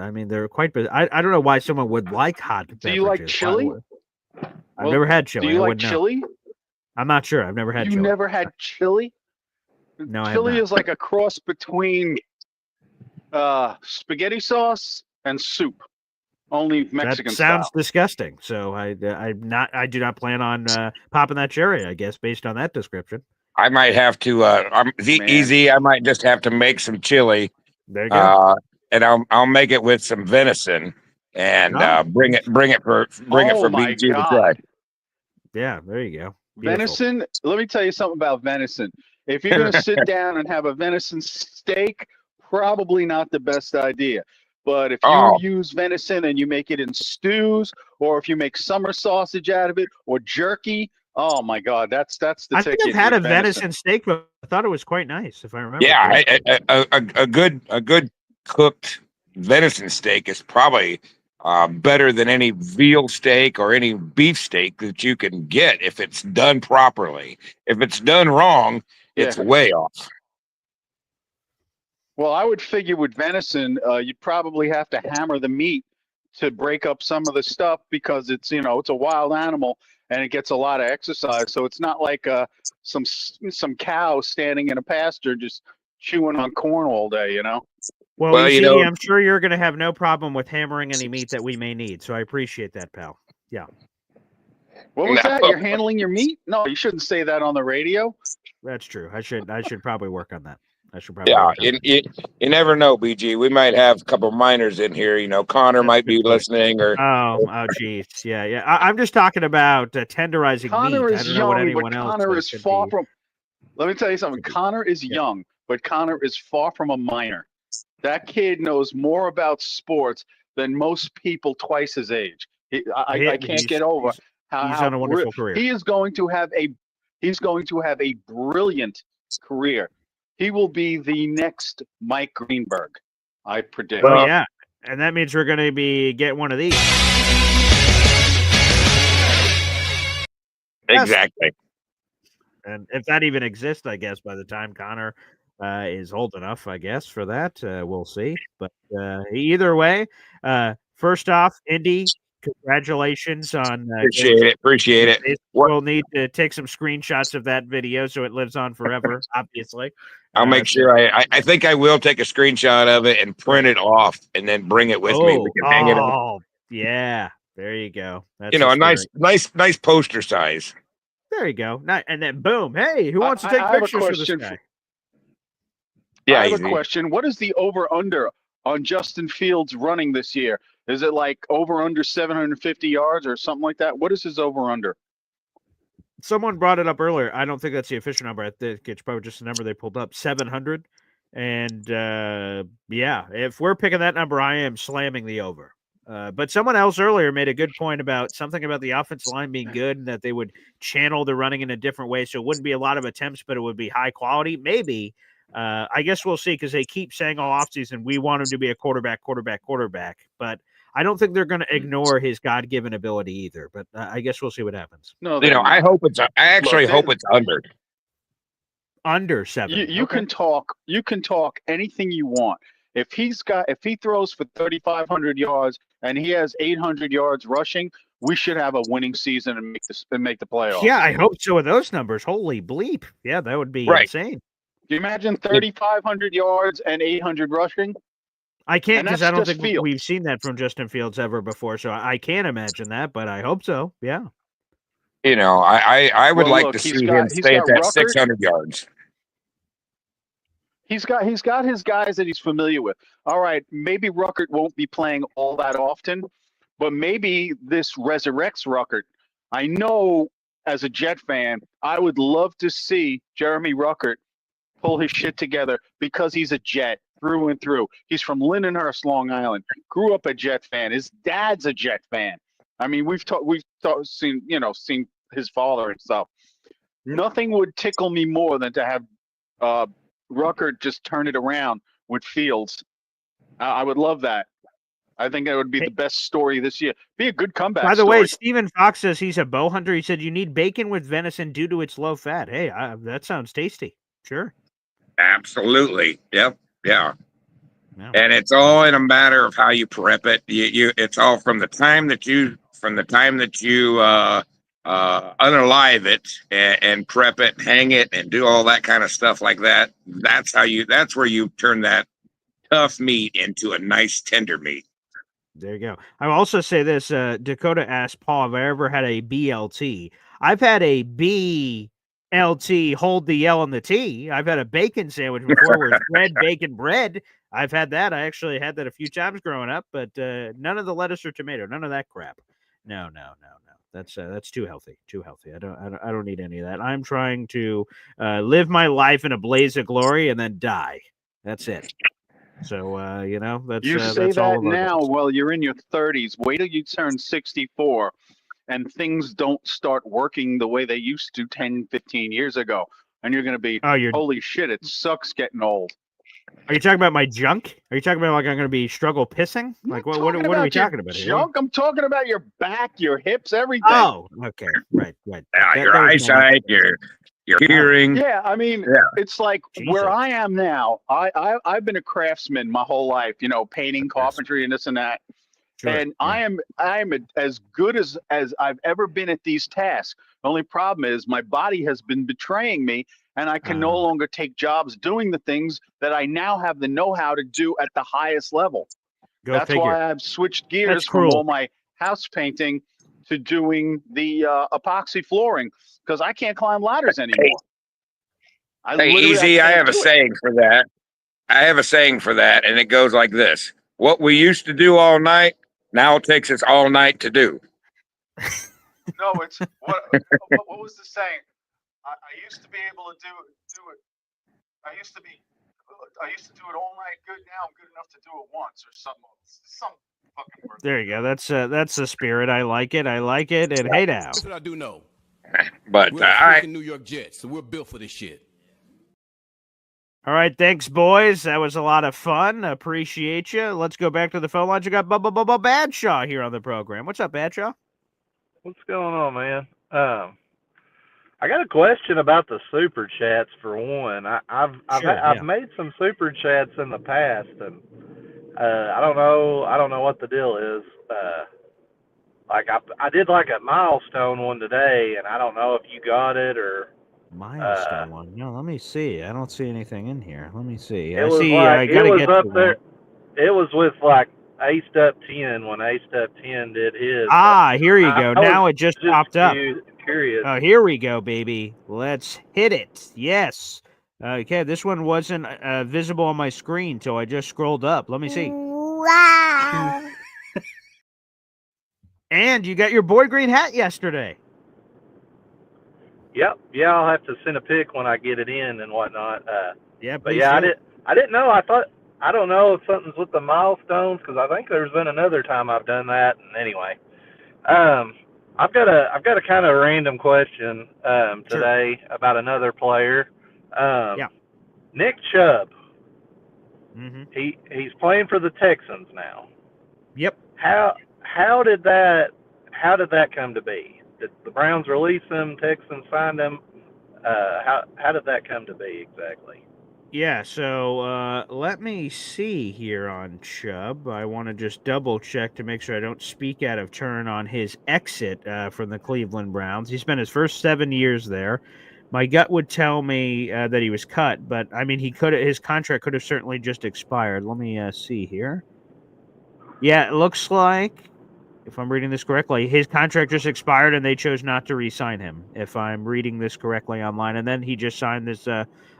I mean, they're quite. I don't know why someone would like hot beverages. Do you like chili? I've never had chili. Do you I like wouldn't know. chili? I'm not sure. I've never had You chili. never had chili? No, I have Chili not. is like a cross between spaghetti sauce and soup. Only Mexican That sounds style. disgusting. So I do not plan on popping that cherry. I guess based on that description. I might have to. Easy. I might just have to make some chili. There you go. And I'll make it with some venison and bring it for my BG to God. try. Yeah, there you go. Beautiful. Venison, let me tell you something about venison. If you're going to sit down and have a venison steak, probably not the best idea. But if you use venison and you make it in stews, or if you make summer sausage out of it, or jerky, oh my God, that's the ticket. I think I've had a venison steak, but I thought it was quite nice, if I remember. Yeah, a good cooked venison steak is probably better than any veal steak or any beef steak that you can get if it's done properly. If it's done wrong, it's way off. Well, I would figure with venison, you'd probably have to hammer the meat to break up some of the stuff because it's a wild animal and it gets a lot of exercise. So it's not like some cow standing in a pasture just chewing on corn all day, Well, I'm sure you're going to have no problem with hammering any meat that we may need. So I appreciate that, pal. Yeah. What was that? You're handling your meat? No, you shouldn't say that on the radio. That's true. I should probably work on that. I should probably. Yeah, you never know, BG. We might have a couple minors in here. Connor might be listening, or geez, yeah. I'm just talking about tenderizing Connor meat. is I don't know what young, anyone but else Connor is far be. from. Let me tell you something. Connor is young, but Connor is far from a minor. That kid knows more about sports than most people twice his age. I can't get over how he's on a wonderful career. He is going to have a brilliant career. He will be the next Mike Greenberg, I predict. Oh yeah, and that means we're going to be getting one of these. Exactly. And if that even exists, I guess by the time Connor is old enough, I guess for that, we'll see. But either way, first off, Indy, congratulations on appreciate it. We'll need to take some screenshots of that video so it lives on forever. Obviously, I'll make sure. I think I will take a screenshot of it and print it off, and then bring it with me. We can hang it up. Oh, yeah. There you go. That's a nice poster size. There you go. And then boom. Hey, who wants to take pictures for this guy? Yeah, I have a question. What is the over-under on Justin Fields running this year? Is it like over-under 750 yards or something like that? What is his over-under? Someone brought it up earlier. I don't think that's the official number. I think it's probably just the number they pulled up, 700. And, if we're picking that number, I am slamming the over. But someone else earlier made a good point about something about the offensive line being good and that they would channel the running in a different way. So it wouldn't be a lot of attempts, but it would be high quality. Maybe. I guess we'll see because they keep saying all offseason, we want him to be a quarterback. But I don't think they're going to ignore his God-given ability either. But I guess we'll see what happens. No, I hope it's. I actually hope it's under. Under 7. You can talk. You can talk anything you want. If he throws for 3,500 yards and he has 800 yards rushing, we should have a winning season and make the playoffs. Yeah, I hope so with those numbers. Holy bleep! Yeah, that would be insane. Do you imagine 3,500 yards and 800 rushing? I can't because I don't think we've seen that from Justin Fields ever before. So I can't imagine that, but I hope so. Yeah. I would like to see him stay at that 600 yards. He's got his guys that he's familiar with. All right, maybe Ruckert won't be playing all that often, but maybe this resurrects Ruckert. I know as a Jet fan, I would love to see Jeremy Ruckert pull his shit together because he's a Jet through and through. He's from Lindenhurst, Long Island. Grew up a Jet fan. His dad's a Jet fan. I mean, seen his father and stuff. Nothing would tickle me more than to have Ruckert just turn it around with Fields. I would love that. I think that would be the best story this year. Be a good comeback. By the story. way, Stephen Fox says he's a bow hunter. He said you need bacon with venison due to its low fat. Hey, that sounds tasty. Sure. Absolutely. Yep. Yeah. Yeah. And it's all in a matter of how you prep it. It's all from the time that you unalive it and prep it, hang it, and do all that kind of stuff like that. That's where you turn that tough meat into a nice tender meat. There you go. I will also say this. Dakota asked Paul, have I ever had a BLT? I've had a BLT, hold the L on the T. I've had a bacon sandwich before where it's bread, bacon, bread. I've had that. I actually had that a few times growing up, but none of the lettuce or tomato, none of that crap. No. That's too healthy. Too healthy. I don't need any of that. I'm trying to live my life in a blaze of glory and then die. That's it. So that's you say that's that all of our now. goals. Well, you're in your 30s. Wait till you turn 64, and things don't start working the way they used to 10, 15 years ago, and you're going to be, holy shit, it sucks getting old. Are you talking about my junk? Are you talking about like I'm going to be struggle pissing? Like what are we talking about here? Junk? I'm talking about your back, your hips, everything. Oh, okay, right. Your eyesight, your hearing. Yeah, I mean, it's like where I am now. I've been a craftsman my whole life, painting, carpentry, and this and that. Sure, and I am as good as I've ever been at these tasks. The only problem is my body has been betraying me, and I can no longer take jobs doing the things that I now have the know-how to do at the highest level. That's why I've switched gears from all my house painting to doing the epoxy flooring, because I can't climb ladders anymore. Hey, Easy, I have a saying for that. And it goes like this. What we used to do all night, now it takes us all night to do. No, it's what was the saying? I used to be able to do it. I used to do it all night good. Now I'm good enough to do it once or some fucking word. There you go. That's the spirit. I like it. And hey now. That's what I do know. But we're freaking New York Jets, so we're built for this shit. All right, thanks, boys. That was a lot of fun. Appreciate you. Let's go back to the phone lines. You got Badshaw here on the program. What's up, Badshaw? What's going on, man? I got a question about the super chats for one. I've made some super chats in the past, and I don't know what the deal is. I did like a milestone one today, and I don't know if you got it or. Milestone one. No, let me see. I don't see anything in here. Let me see. It was up there. It was with like Aced Up 10 when Aced Up 10 did his. Here you go. Now it just popped up. Curious. Oh, here we go, baby. Let's hit it. Yes. Okay, this one wasn't visible on my screen, so I just scrolled up. Let me see. Wow. And you got your Boy Green hat yesterday. Yep. Yeah, I'll have to send a pic when I get it in and whatnot. But yeah, I didn't know. I don't know if something's with the milestones, because I think there's been another time I've done that. And anyway, I've got a kind of random question today about another player. Nick Chubb. Mm-hmm. He's playing for the Texans now. Yep. How did that come to be? Did the Browns release him? Texans signed him? How did that come to be exactly? Yeah, so let me see here on Chubb. I want to just double check to make sure I don't speak out of turn on his exit from the Cleveland Browns. He spent his first 7 years there. My gut would tell me that he was cut, but I mean, his contract could have certainly just expired. Let me see here. Yeah, it looks like, if I'm reading this correctly, his contract just expired and they chose not to re-sign him, if I'm reading this correctly online. And then he just signed this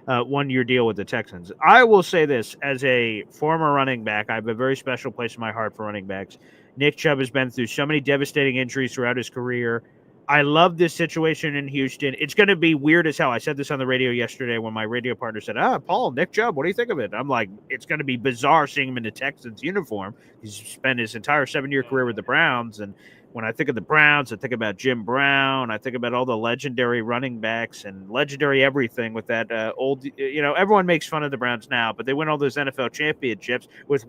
1-year deal with the Texans. I will say this, as a former running back, I have a very special place in my heart for running backs. Nick Chubb has been through so many devastating injuries throughout his career. I love this situation in Houston. It's going to be weird as hell. I said this on the radio yesterday when my radio partner said, Paul, Nick Chubb, what do you think of it? I'm like, it's going to be bizarre seeing him in the Texans uniform. He's spent his entire 7-year career with the Browns, and when I think of the Browns, I think about Jim Brown. I think about all the legendary running backs and legendary everything with that old, everyone makes fun of the Browns now, but they win all those NFL championships with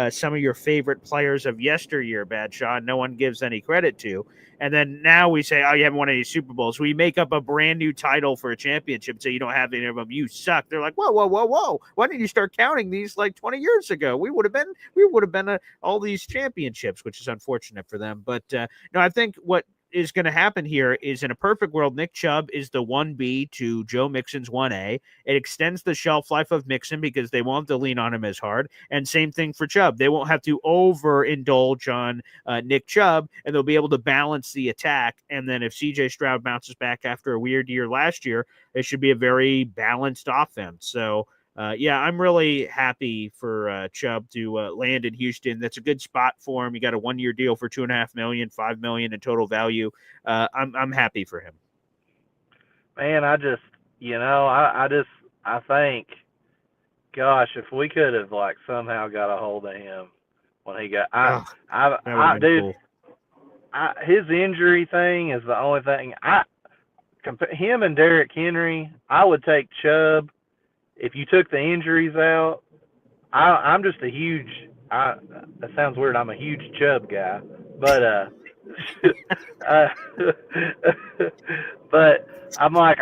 some of your favorite players of yesteryear, Badshaw, no one gives any credit to. And then now we say, you haven't won any Super Bowls. We make up a brand new title for a championship, so you don't have any of them. You suck. They're like, whoa. Why didn't you start counting these like 20 years ago? We would have been all these championships, which is unfortunate for them. But no, I think what is going to happen here is, in a perfect world, Nick Chubb is the 1B to Joe Mixon's 1A. It extends the shelf life of Mixon because they won't have to lean on him as hard. And same thing for Chubb. They won't have to overindulge on Nick Chubb, and they'll be able to balance the attack. And then if CJ Stroud bounces back after a weird year last year, it should be a very balanced offense. So, I'm really happy for Chubb to land in Houston. That's a good spot for him. You got a 1-year deal for $2.5 million, $5 million in total value. I'm happy for him. Man, I think, gosh, if we could have like somehow got a hold of him when he got, his injury thing is the only thing. Him and Derrick Henry, I would take Chubb. If you took the injuries out, I'm just a huge. That sounds weird. I'm a huge Chubb guy, but but I'm like,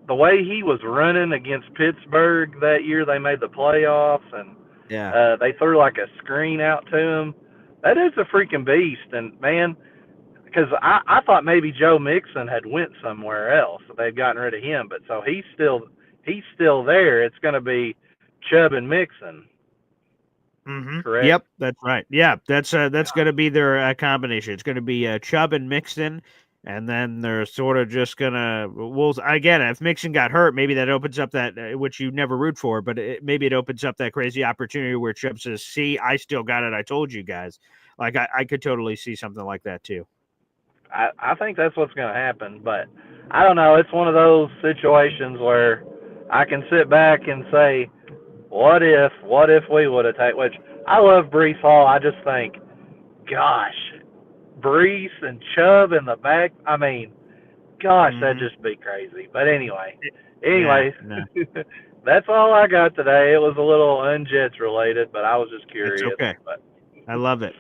the way he was running against Pittsburgh that year, they made the playoffs, and they threw like a screen out to him. That is a freaking beast, and man, because I thought maybe Joe Mixon had went somewhere else, so they'd gotten rid of him, but so he's still there. It's going to be Chubb and Mixon. Mm-hmm. Correct? Yep, that's right. Yeah, that's going to be their combination. It's going to be Chubb and Mixon, and then they're sort of just going to. Well, again, if Mixon got hurt, maybe that opens up that which you never root for, but maybe it opens up that crazy opportunity where Chubb says, "See, I still got it. I told you guys." Like I could totally see something like that too. I think that's what's going to happen, but I don't know. It's one of those situations where I can sit back and say, what if we would have taken, which I love Breece Hall. I just think, gosh, Breece and Chubb in the back. I mean, gosh, that'd just be crazy. But anyway, that's all I got today. It was a little unjets related, but I was just curious. It's okay. But I love it.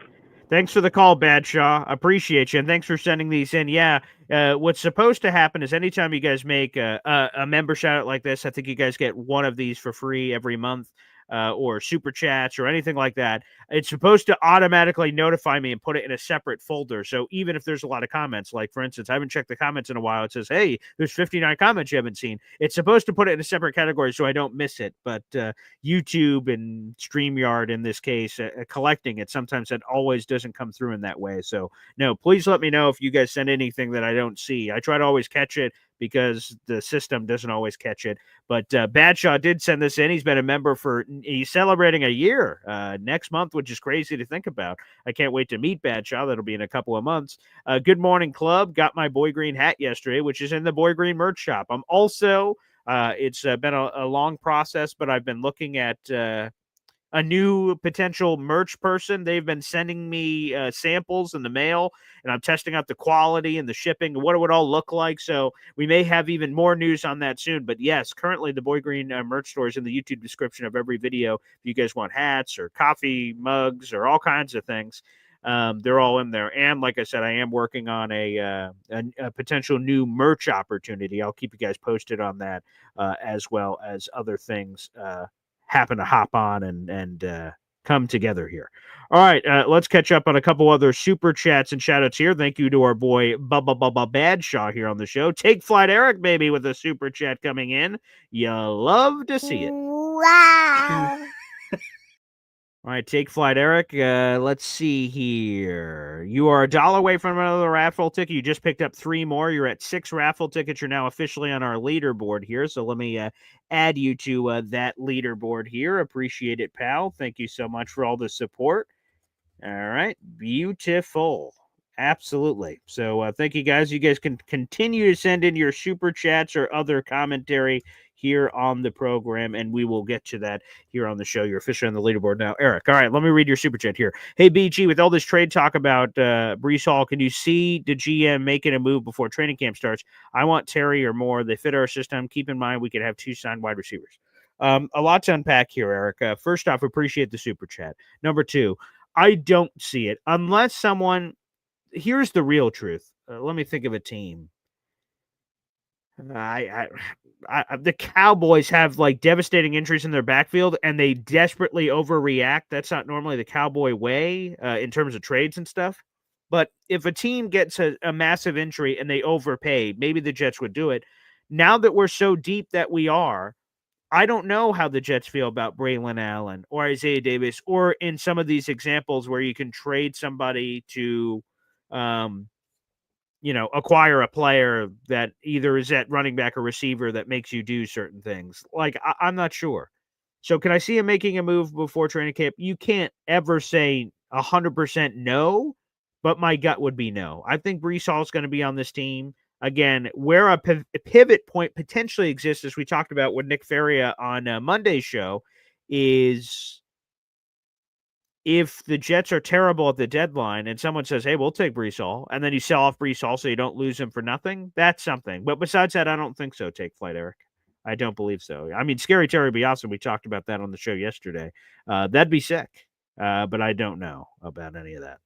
Thanks for the call, Badshaw. Appreciate you, and thanks for sending these in. Yeah, what's supposed to happen is anytime you guys make a member shout-out like this, I think you guys get one of these for free every month, or super chats or anything like that. It's supposed to automatically notify me and put it in a separate folder. So even if there's a lot of comments, like for instance, I haven't checked the comments in a while. It says, hey, there's 59 comments you haven't seen. It's supposed to put it in a separate category so I don't miss it. But YouTube and StreamYard, in this case, collecting it, sometimes that always doesn't come through in that way. So no, please let me know if you guys send anything that I don't see. I try to always catch it because the system doesn't always catch it. But Badshaw did send this in. He's been a member he's celebrating a year next month, which is crazy to think about. I can't wait to meet Badshaw. That'll be in a couple of months. Good morning, club. Got my Boy Green hat yesterday, which is in the Boy Green merch shop. I'm also, it's been a long process, but I've been looking at a new potential merch person. They've been sending me samples in the mail, and I'm testing out the quality and the shipping and what it would all look like. So we may have even more news on that soon. But yes, currently the Boy Green merch store is in the YouTube description of every video. If you guys want hats or coffee mugs or all kinds of things, they're all in there. And like I said, I am working on a potential new merch opportunity. I'll keep you guys posted on that, as well as other things happen to hop on and come together here. All right, let's catch up on a couple other super chats and shout outs here. Thank you to our boy Bubba Badshaw here on the show. Take Flight Eric, baby, with a super chat coming in. You love to see it. Wow. All right, take flight, Eric. Let's see here. You are $1 away from another raffle ticket. You just picked up 3 more. You're at 6 raffle tickets. You're now officially on our leaderboard here. So let me add you to that leaderboard here. Appreciate it, pal. Thank you so much for all the support. All right, beautiful. Absolutely. So thank you, guys. You guys can continue to send in your super chats or other commentary here on the program, and we will get to that here on the show. You're officially on the leaderboard now, Eric. All right, let me read your super chat here. Hey, BG, with all this trade talk about Breece Hall, can you see the GM making a move before training camp starts? I want Terry or more. They fit our system. Keep in mind we could have 2 signed wide receivers. A lot to unpack here, Eric. First off, appreciate the super chat. Number 2, I don't see it unless someone. Here's the real truth. Let me think of a team. The Cowboys have like devastating injuries in their backfield, and they desperately overreact. That's not normally the Cowboy way in terms of trades and stuff. But if a team gets a massive injury and they overpay, maybe the Jets would do it. Now that we're so deep that we are, I don't know how the Jets feel about Braylon Allen or Isaiah Davis, or in some of these examples where you can trade somebody to acquire a player that either is at running back or receiver that makes you do certain things. Like, I'm not sure. So can I see him making a move before training camp? You can't ever say 100% no, but my gut would be no. I think Breece Hall is going to be on this team. Again, where a pivot point potentially exists, as we talked about with Nick Faria on Monday's show, is if the Jets are terrible at the deadline and someone says, hey, we'll take Breece Hall, and then you sell off Breece Hall so you don't lose him for nothing, that's something. But besides that, I don't think so. Take flight, Eric. I don't believe so. I mean, Scary Terry would be awesome. We talked about that on the show yesterday. That'd be sick. But I don't know about any of that.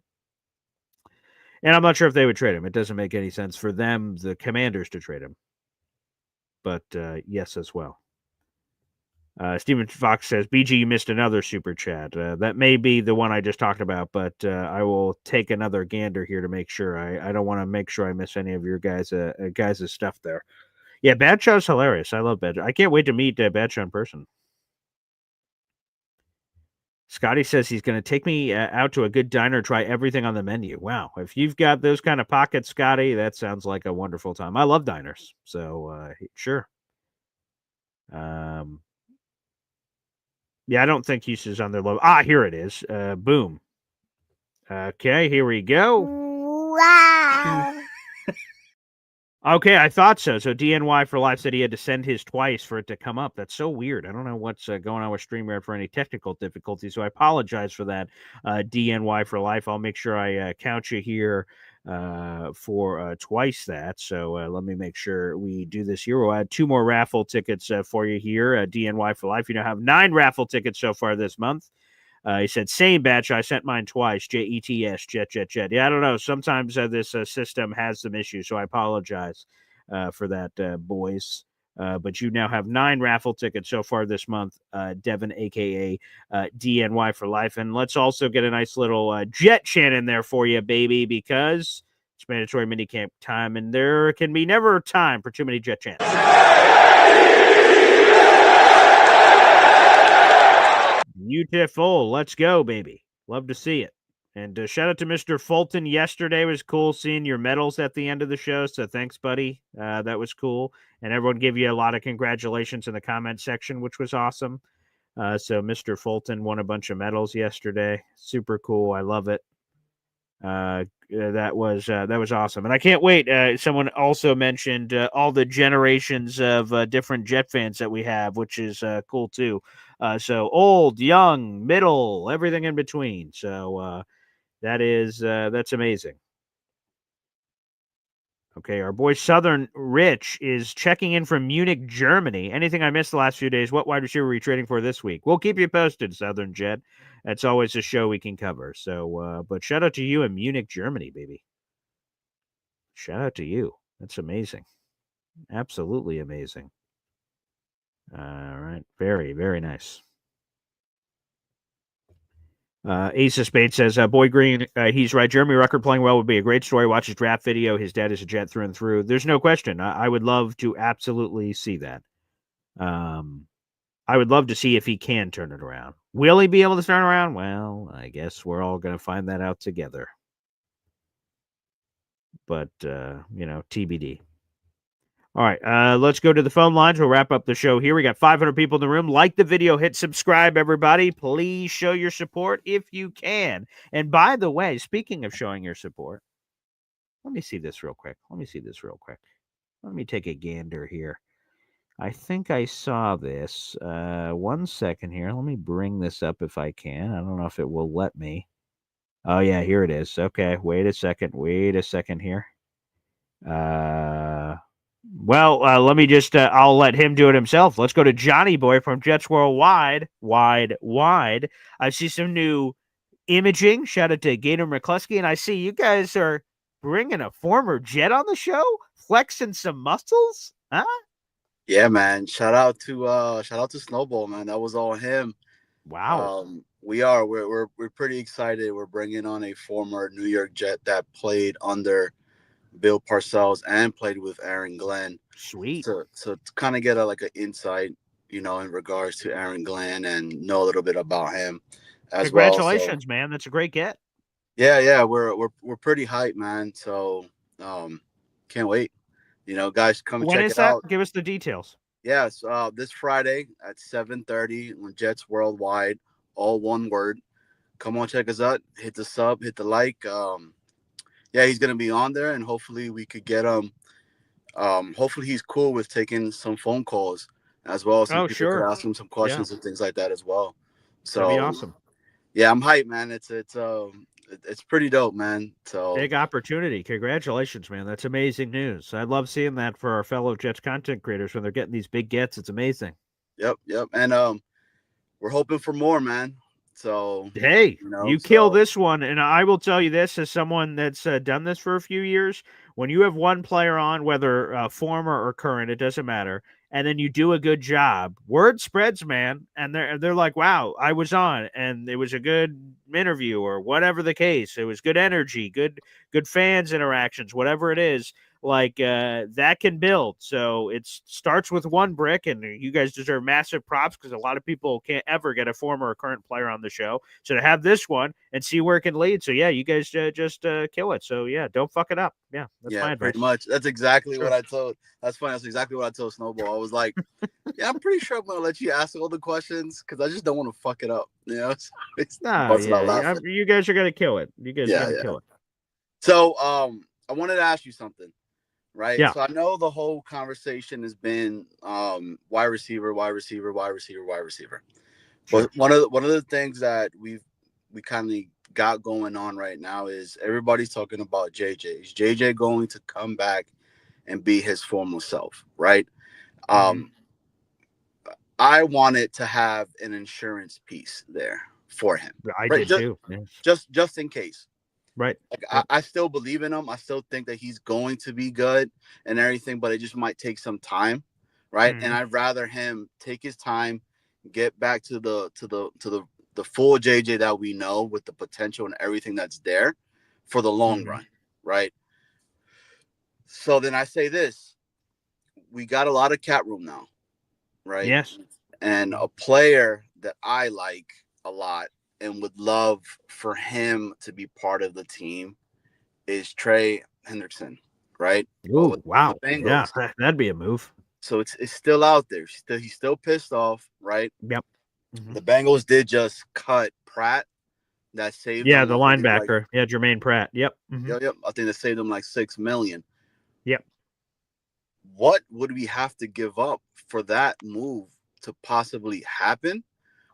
And I'm not sure if they would trade him. It doesn't make any sense for them, the Commanders, to trade him. But yes, as well. Stephen Fox says, BG, you missed another super chat. That may be the one I just talked about, but I will take another gander here to make sure. I don't want to make sure I miss any of your guys' stuff there. Yeah, Badshaw's hilarious. I love Badshaw. I can't wait to meet Badshaw in person. Scotty says he's going to take me out to a good diner, try everything on the menu. Wow. If you've got those kind of pockets, Scotty, that sounds like a wonderful time. I love diners. So, sure. Yeah, I don't think Houston's on their level. Here it is. Boom. Okay, here we go. Wow. Okay, I thought so. So DNY for Life said he had to send his twice for it to come up. That's so weird. I don't know what's going on with StreamYard for any technical difficulties, so I apologize for that, DNY for Life. I'll make sure I count you here for twice that. So let me make sure we do this here. We'll add 2 more raffle tickets for you here, DNY for Life. You now have 9 raffle tickets so far this month. He said, same batch. I sent mine twice. JETS, Jet. Yeah, I don't know. Sometimes this system has some issues, so I apologize for that, boys. But you now have 9 raffle tickets so far this month, Devin, a.k.a. DNY for Life. And let's also get a nice little Jet chant in there for you, baby, because it's mandatory minicamp time, and there can be never time for too many Jet chants. Beautiful. Let's go, baby. Love to see it. And shout out to Mr. Fulton yesterday. It was cool seeing your medals at the end of the show. So thanks, buddy. That was cool. And everyone gave you a lot of congratulations in the comment section, which was awesome. So Mr. Fulton won a bunch of medals yesterday. Super cool. I love it. That was awesome. And I can't wait. Someone also mentioned all the generations of different Jet fans that we have, which is cool too. So old, young, middle, everything in between. So that's amazing. Okay, our boy Southern Rich is checking in from Munich, Germany. Anything I missed the last few days? What wide receiver are we trading for this week? We'll keep you posted, Southern Jet. That's always a show we can cover. So, but shout out to you in Munich, Germany, baby. Shout out to you. That's amazing. Absolutely amazing. All right. Very, very nice. Ace of Spades says, Boy Green, he's right. Jeremy Rucker playing well would be a great story. Watch his draft video. His dad is a Jet through and through. There's no question. I would love to absolutely see that. I would love to see if he can turn it around. Will he be able to turn around? Well, I guess we're all going to find that out together. But, TBD. All right, let's go to the phone lines. We'll wrap up the show here. We got 500 people in the room. Like the video, hit subscribe, everybody. Please show your support if you can. And by the way, speaking of showing your support, let me see this real quick. Let me take a gander here. I think I saw this. 1 second here. Let me bring this up if I can. I don't know if it will let me. Oh, yeah, here it is. Okay, wait a second here. Let me just, I'll let him do it himself. Let's go to Johnny Boy from Jets Worldwide. Wide. I see some new imaging. Shout out to Gator McCluskey. And I see you guys are bringing a former Jet on the show, flexing some muscles. Huh? Yeah, man. Shout out to Snowball, man. That was all him. Wow. We're pretty excited. We're bringing on a former New York Jet that played under Bill Parcells and played with Aaron Glenn. Sweet. So to kind of get an insight, in regards to Aaron Glenn and know a little bit about him as well. Congratulations, man. That's a great get. Yeah. We're pretty hyped, man. So can't wait. Guys, come check it out. Give us the details. Yes, this Friday at 7:30 on Jets Worldwide, all one word. Come on, check us out. Hit the sub, hit the like. He's gonna be on there, and hopefully we could get him. Hopefully he's cool with taking some phone calls as well. So people could ask him some questions and things like that as well. So that'd be awesome. Yeah, I'm hyped, man. It's pretty dope, man. So big opportunity. Congratulations, man. That's amazing news. I love seeing that for our fellow Jets content creators when they're getting these big gets. It's amazing. Yep. And we're hoping for more, man. So hey, you kill this one, and I will tell you this as someone that's done this for a few years. When you have one player on, whether former or current, it doesn't matter, and then you do a good job, word spreads, man. And they're like, "Wow, I was on, and it was a good interview, or whatever the case. It was good energy, good fans interactions, whatever it is." Like that can build. So it starts with one brick, and you guys deserve massive props because a lot of people can't ever get a former or current player on the show. So to have this one and see where it can lead. So yeah, you guys just kill it. So yeah, don't fuck it up. Yeah, that's my advice. Pretty much. That's exactly what I told. That's funny. That's exactly what I told Snowball. I was like, yeah, I'm pretty sure I'm gonna let you ask all the questions because I just don't want to fuck it up. You guys are gonna kill it. You guys are gonna kill it. So I wanted to ask you something. Right. Yeah. So I know the whole conversation has been wide receiver. But one of the things that we kind of got going on right now is everybody's talking about JJ. Is JJ going to come back and be his former self? Right. I wanted to have an insurance piece there for him. I did too. Just in case. Right. I still believe in him. I still think that he's going to be good and everything, but it just might take some time, right? And I'd rather him take his time, get back to the full JJ that we know with the potential and everything that's there for the long run, right? So then I say this: we got a lot of cap room now, right? Yes. And a player that I like a lot and would love for him to be part of the team is Trey Hendrickson, right? Oh, wow. Yeah, that'd be a move. So it's still out there. He's still pissed off, right? Yep. The Bengals did just cut Pratt. That saved them. The linebacker. Jermaine Pratt. Yep. Yep. I think that saved them like $6 million. Yep. What would we have to give up for that move to possibly happen?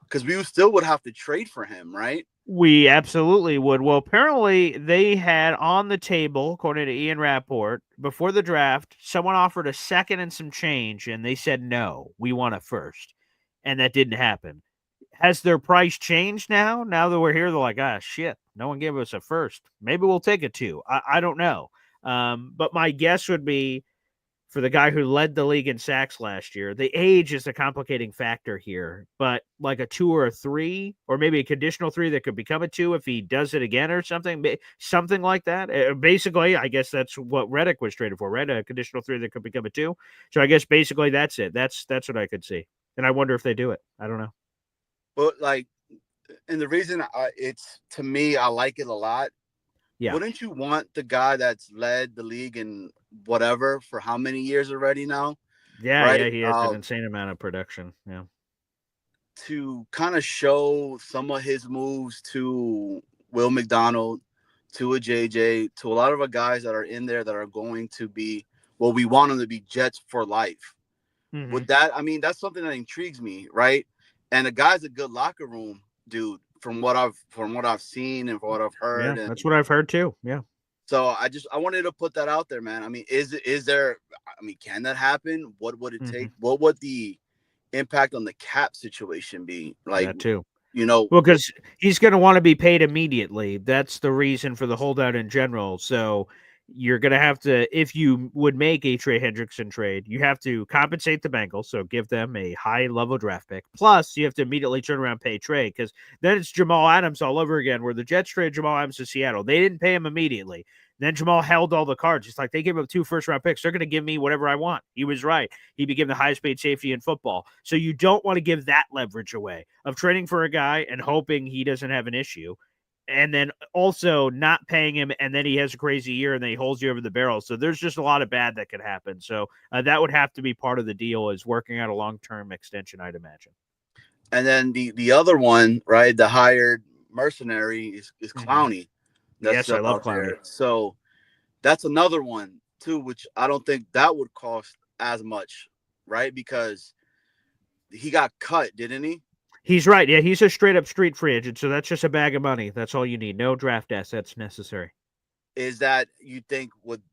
Because we still would have to trade for him, right? We absolutely would. Well, apparently they had on the table, according to Ian Rapport, before the draft, someone offered a second and some change, and they said, no, we want a first. And that didn't happen. Has their price changed now? Now that we're here, they're like, shit, no one gave us a first. Maybe we'll take a two. I don't know. But my guess would be, for the guy who led the league in sacks last year, the age is a complicating factor here, but like a 2 or a 3, or maybe a conditional 3 that could become a 2 if he does it again or something like that. Basically, I guess that's what Reddick was traded for, right? A conditional 3 that could become a 2. So I guess basically that's it. That's what I could see. And I wonder if they do it. I don't know. But like And the reason it's to me, I like it a lot. Yeah. Wouldn't you want the guy that's led the league in whatever for how many years already now? Yeah, Right. yeah, he has an insane amount of production. Yeah. To kind of show some of his moves to Will McDonald, to a JJ, to a lot of the guys that are in there that are going to be, well, we want them to be Jets for life. Mm-hmm. With that, I mean, that's something that intrigues me, right? And the guy's a good locker room dude from what I've seen and from what I've heard. Yeah, and that's what I've heard too. Yeah. so I wanted to put that out there, man. I mean, is there? I mean, can that happen? What would it take? What would the impact on the cap situation be? Like, That too. you know, well, because he's going to want to be paid immediately. That's the reason for the holdout in general. So you're going to have to, if you would make a Trey Hendrickson trade, you have to compensate the Bengals, so give them a high-level draft pick. Plus, you have to immediately turn around and pay Trey, because then it's Jamal Adams all over again, where the Jets traded Jamal Adams to Seattle. They didn't pay him immediately. Then Jamal held all the cards. It's like they gave him 2 first-round picks. They're going to give me whatever I want. He was right. He became the highest-paid safety in football. So you don't want to give that leverage away of trading for a guy and hoping he doesn't have an issue, and then also not paying him, and then he has a crazy year, and then he holds you over the barrel. So there's just a lot of bad that could happen. So that would have to be part of the deal, is working out a long-term extension, I'd imagine. And then the other one, right, the hired mercenary is Clowney. Yes, I love Clowney. So that's another one too, which I don't think that would cost as much, right? Because he got cut, didn't he? He's right. Yeah, he's a straight-up street free agent, so that's just a bag of money. That's all you need. No draft assets necessary. Is that, you think, would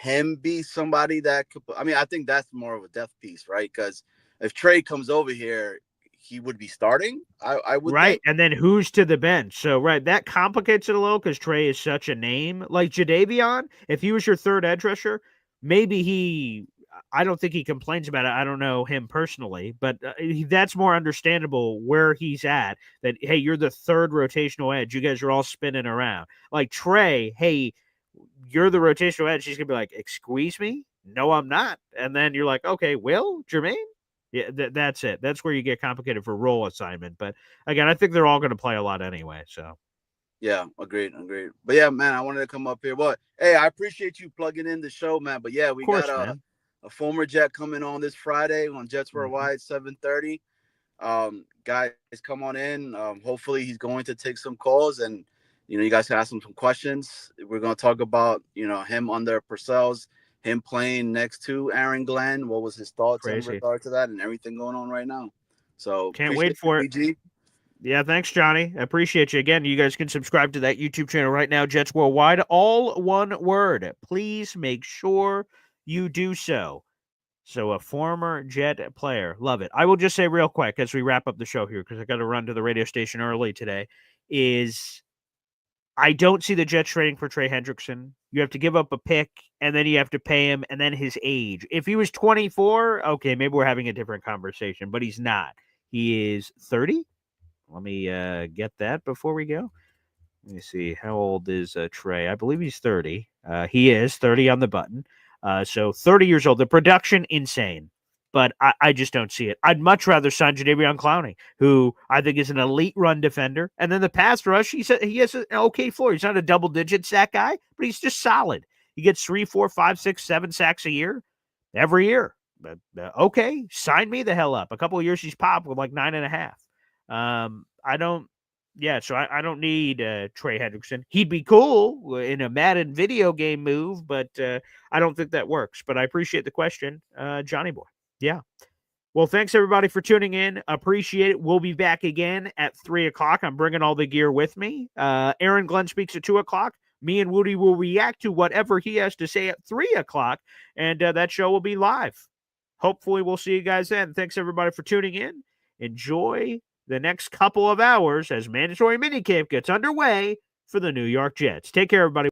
him be somebody that could? I mean, I think that's more of a death piece, right? Because if Trey comes over here, he would be starting. I would. Right, think. and then who's to the bench? So, right, that complicates it a little because Trey is such a name. Like Jadeveon, if he was your third edge rusher, maybe I don't think he complains about it. I don't know him personally, but that's more understandable where he's at. That, hey, you're the third rotational edge. You guys are all spinning around. Like Trey, hey, you're the rotational edge. He's going to be like, excuse me? No, I'm not. And then you're like, okay, Will, Jermaine? Yeah, that's it. That's where you get complicated for role assignment. But again, I think they're all going to play a lot anyway. So, yeah, agreed. But yeah, man, I wanted to come up here. But hey, I appreciate you plugging in the show, man. But yeah, we got a former Jet coming on this Friday on Jets Worldwide, 7:30. Guys, come on in. Hopefully, he's going to take some calls, and you guys can ask him some questions. We're going to talk about him under Purcell's. Him playing next to Aaron Glenn, what was his thoughts in regard to that and everything going on right now? So can't wait for it. PG. Yeah, thanks, Johnny. I appreciate you. Again, you guys can subscribe to that YouTube channel right now, Jets Worldwide, all one word. Please make sure you do so. So a former Jet player, love it. I will just say real quick as we wrap up the show here, because I got to run to the radio station early today, is I don't see the Jets trading for Trey Hendrickson. You have to give up a pick, and then you have to pay him, and then his age. If he was 24, okay, maybe we're having a different conversation, but he's not. He is 30. Let me get that before we go. Let me see. How old is Trey? I believe he's 30. He is 30 on the button. So 30 years old. The production, insane. But I just don't see it. I'd much rather sign Jadeveon Clowney, who I think is an elite run defender. And then the pass rush, he has an okay floor. He's not a double-digit sack guy, but he's just solid. He gets 3, 4, 5, 6, 7 sacks a year, every year. But okay, sign me the hell up. A couple of years he's popped with like 9.5. I don't need Trey Hendrickson. He'd be cool in a Madden video game move, but I don't think that works. But I appreciate the question, Johnny Boy. Yeah. Well, thanks everybody for tuning in. Appreciate it. We'll be back again at 3:00. I'm bringing all the gear with me. Aaron Glenn speaks at 2:00. Me and Woody will react to whatever he has to say at 3:00, and that show will be live. Hopefully, we'll see you guys then. Thanks everybody for tuning in. Enjoy the next couple of hours as mandatory minicamp gets underway for the New York Jets. Take care, everybody.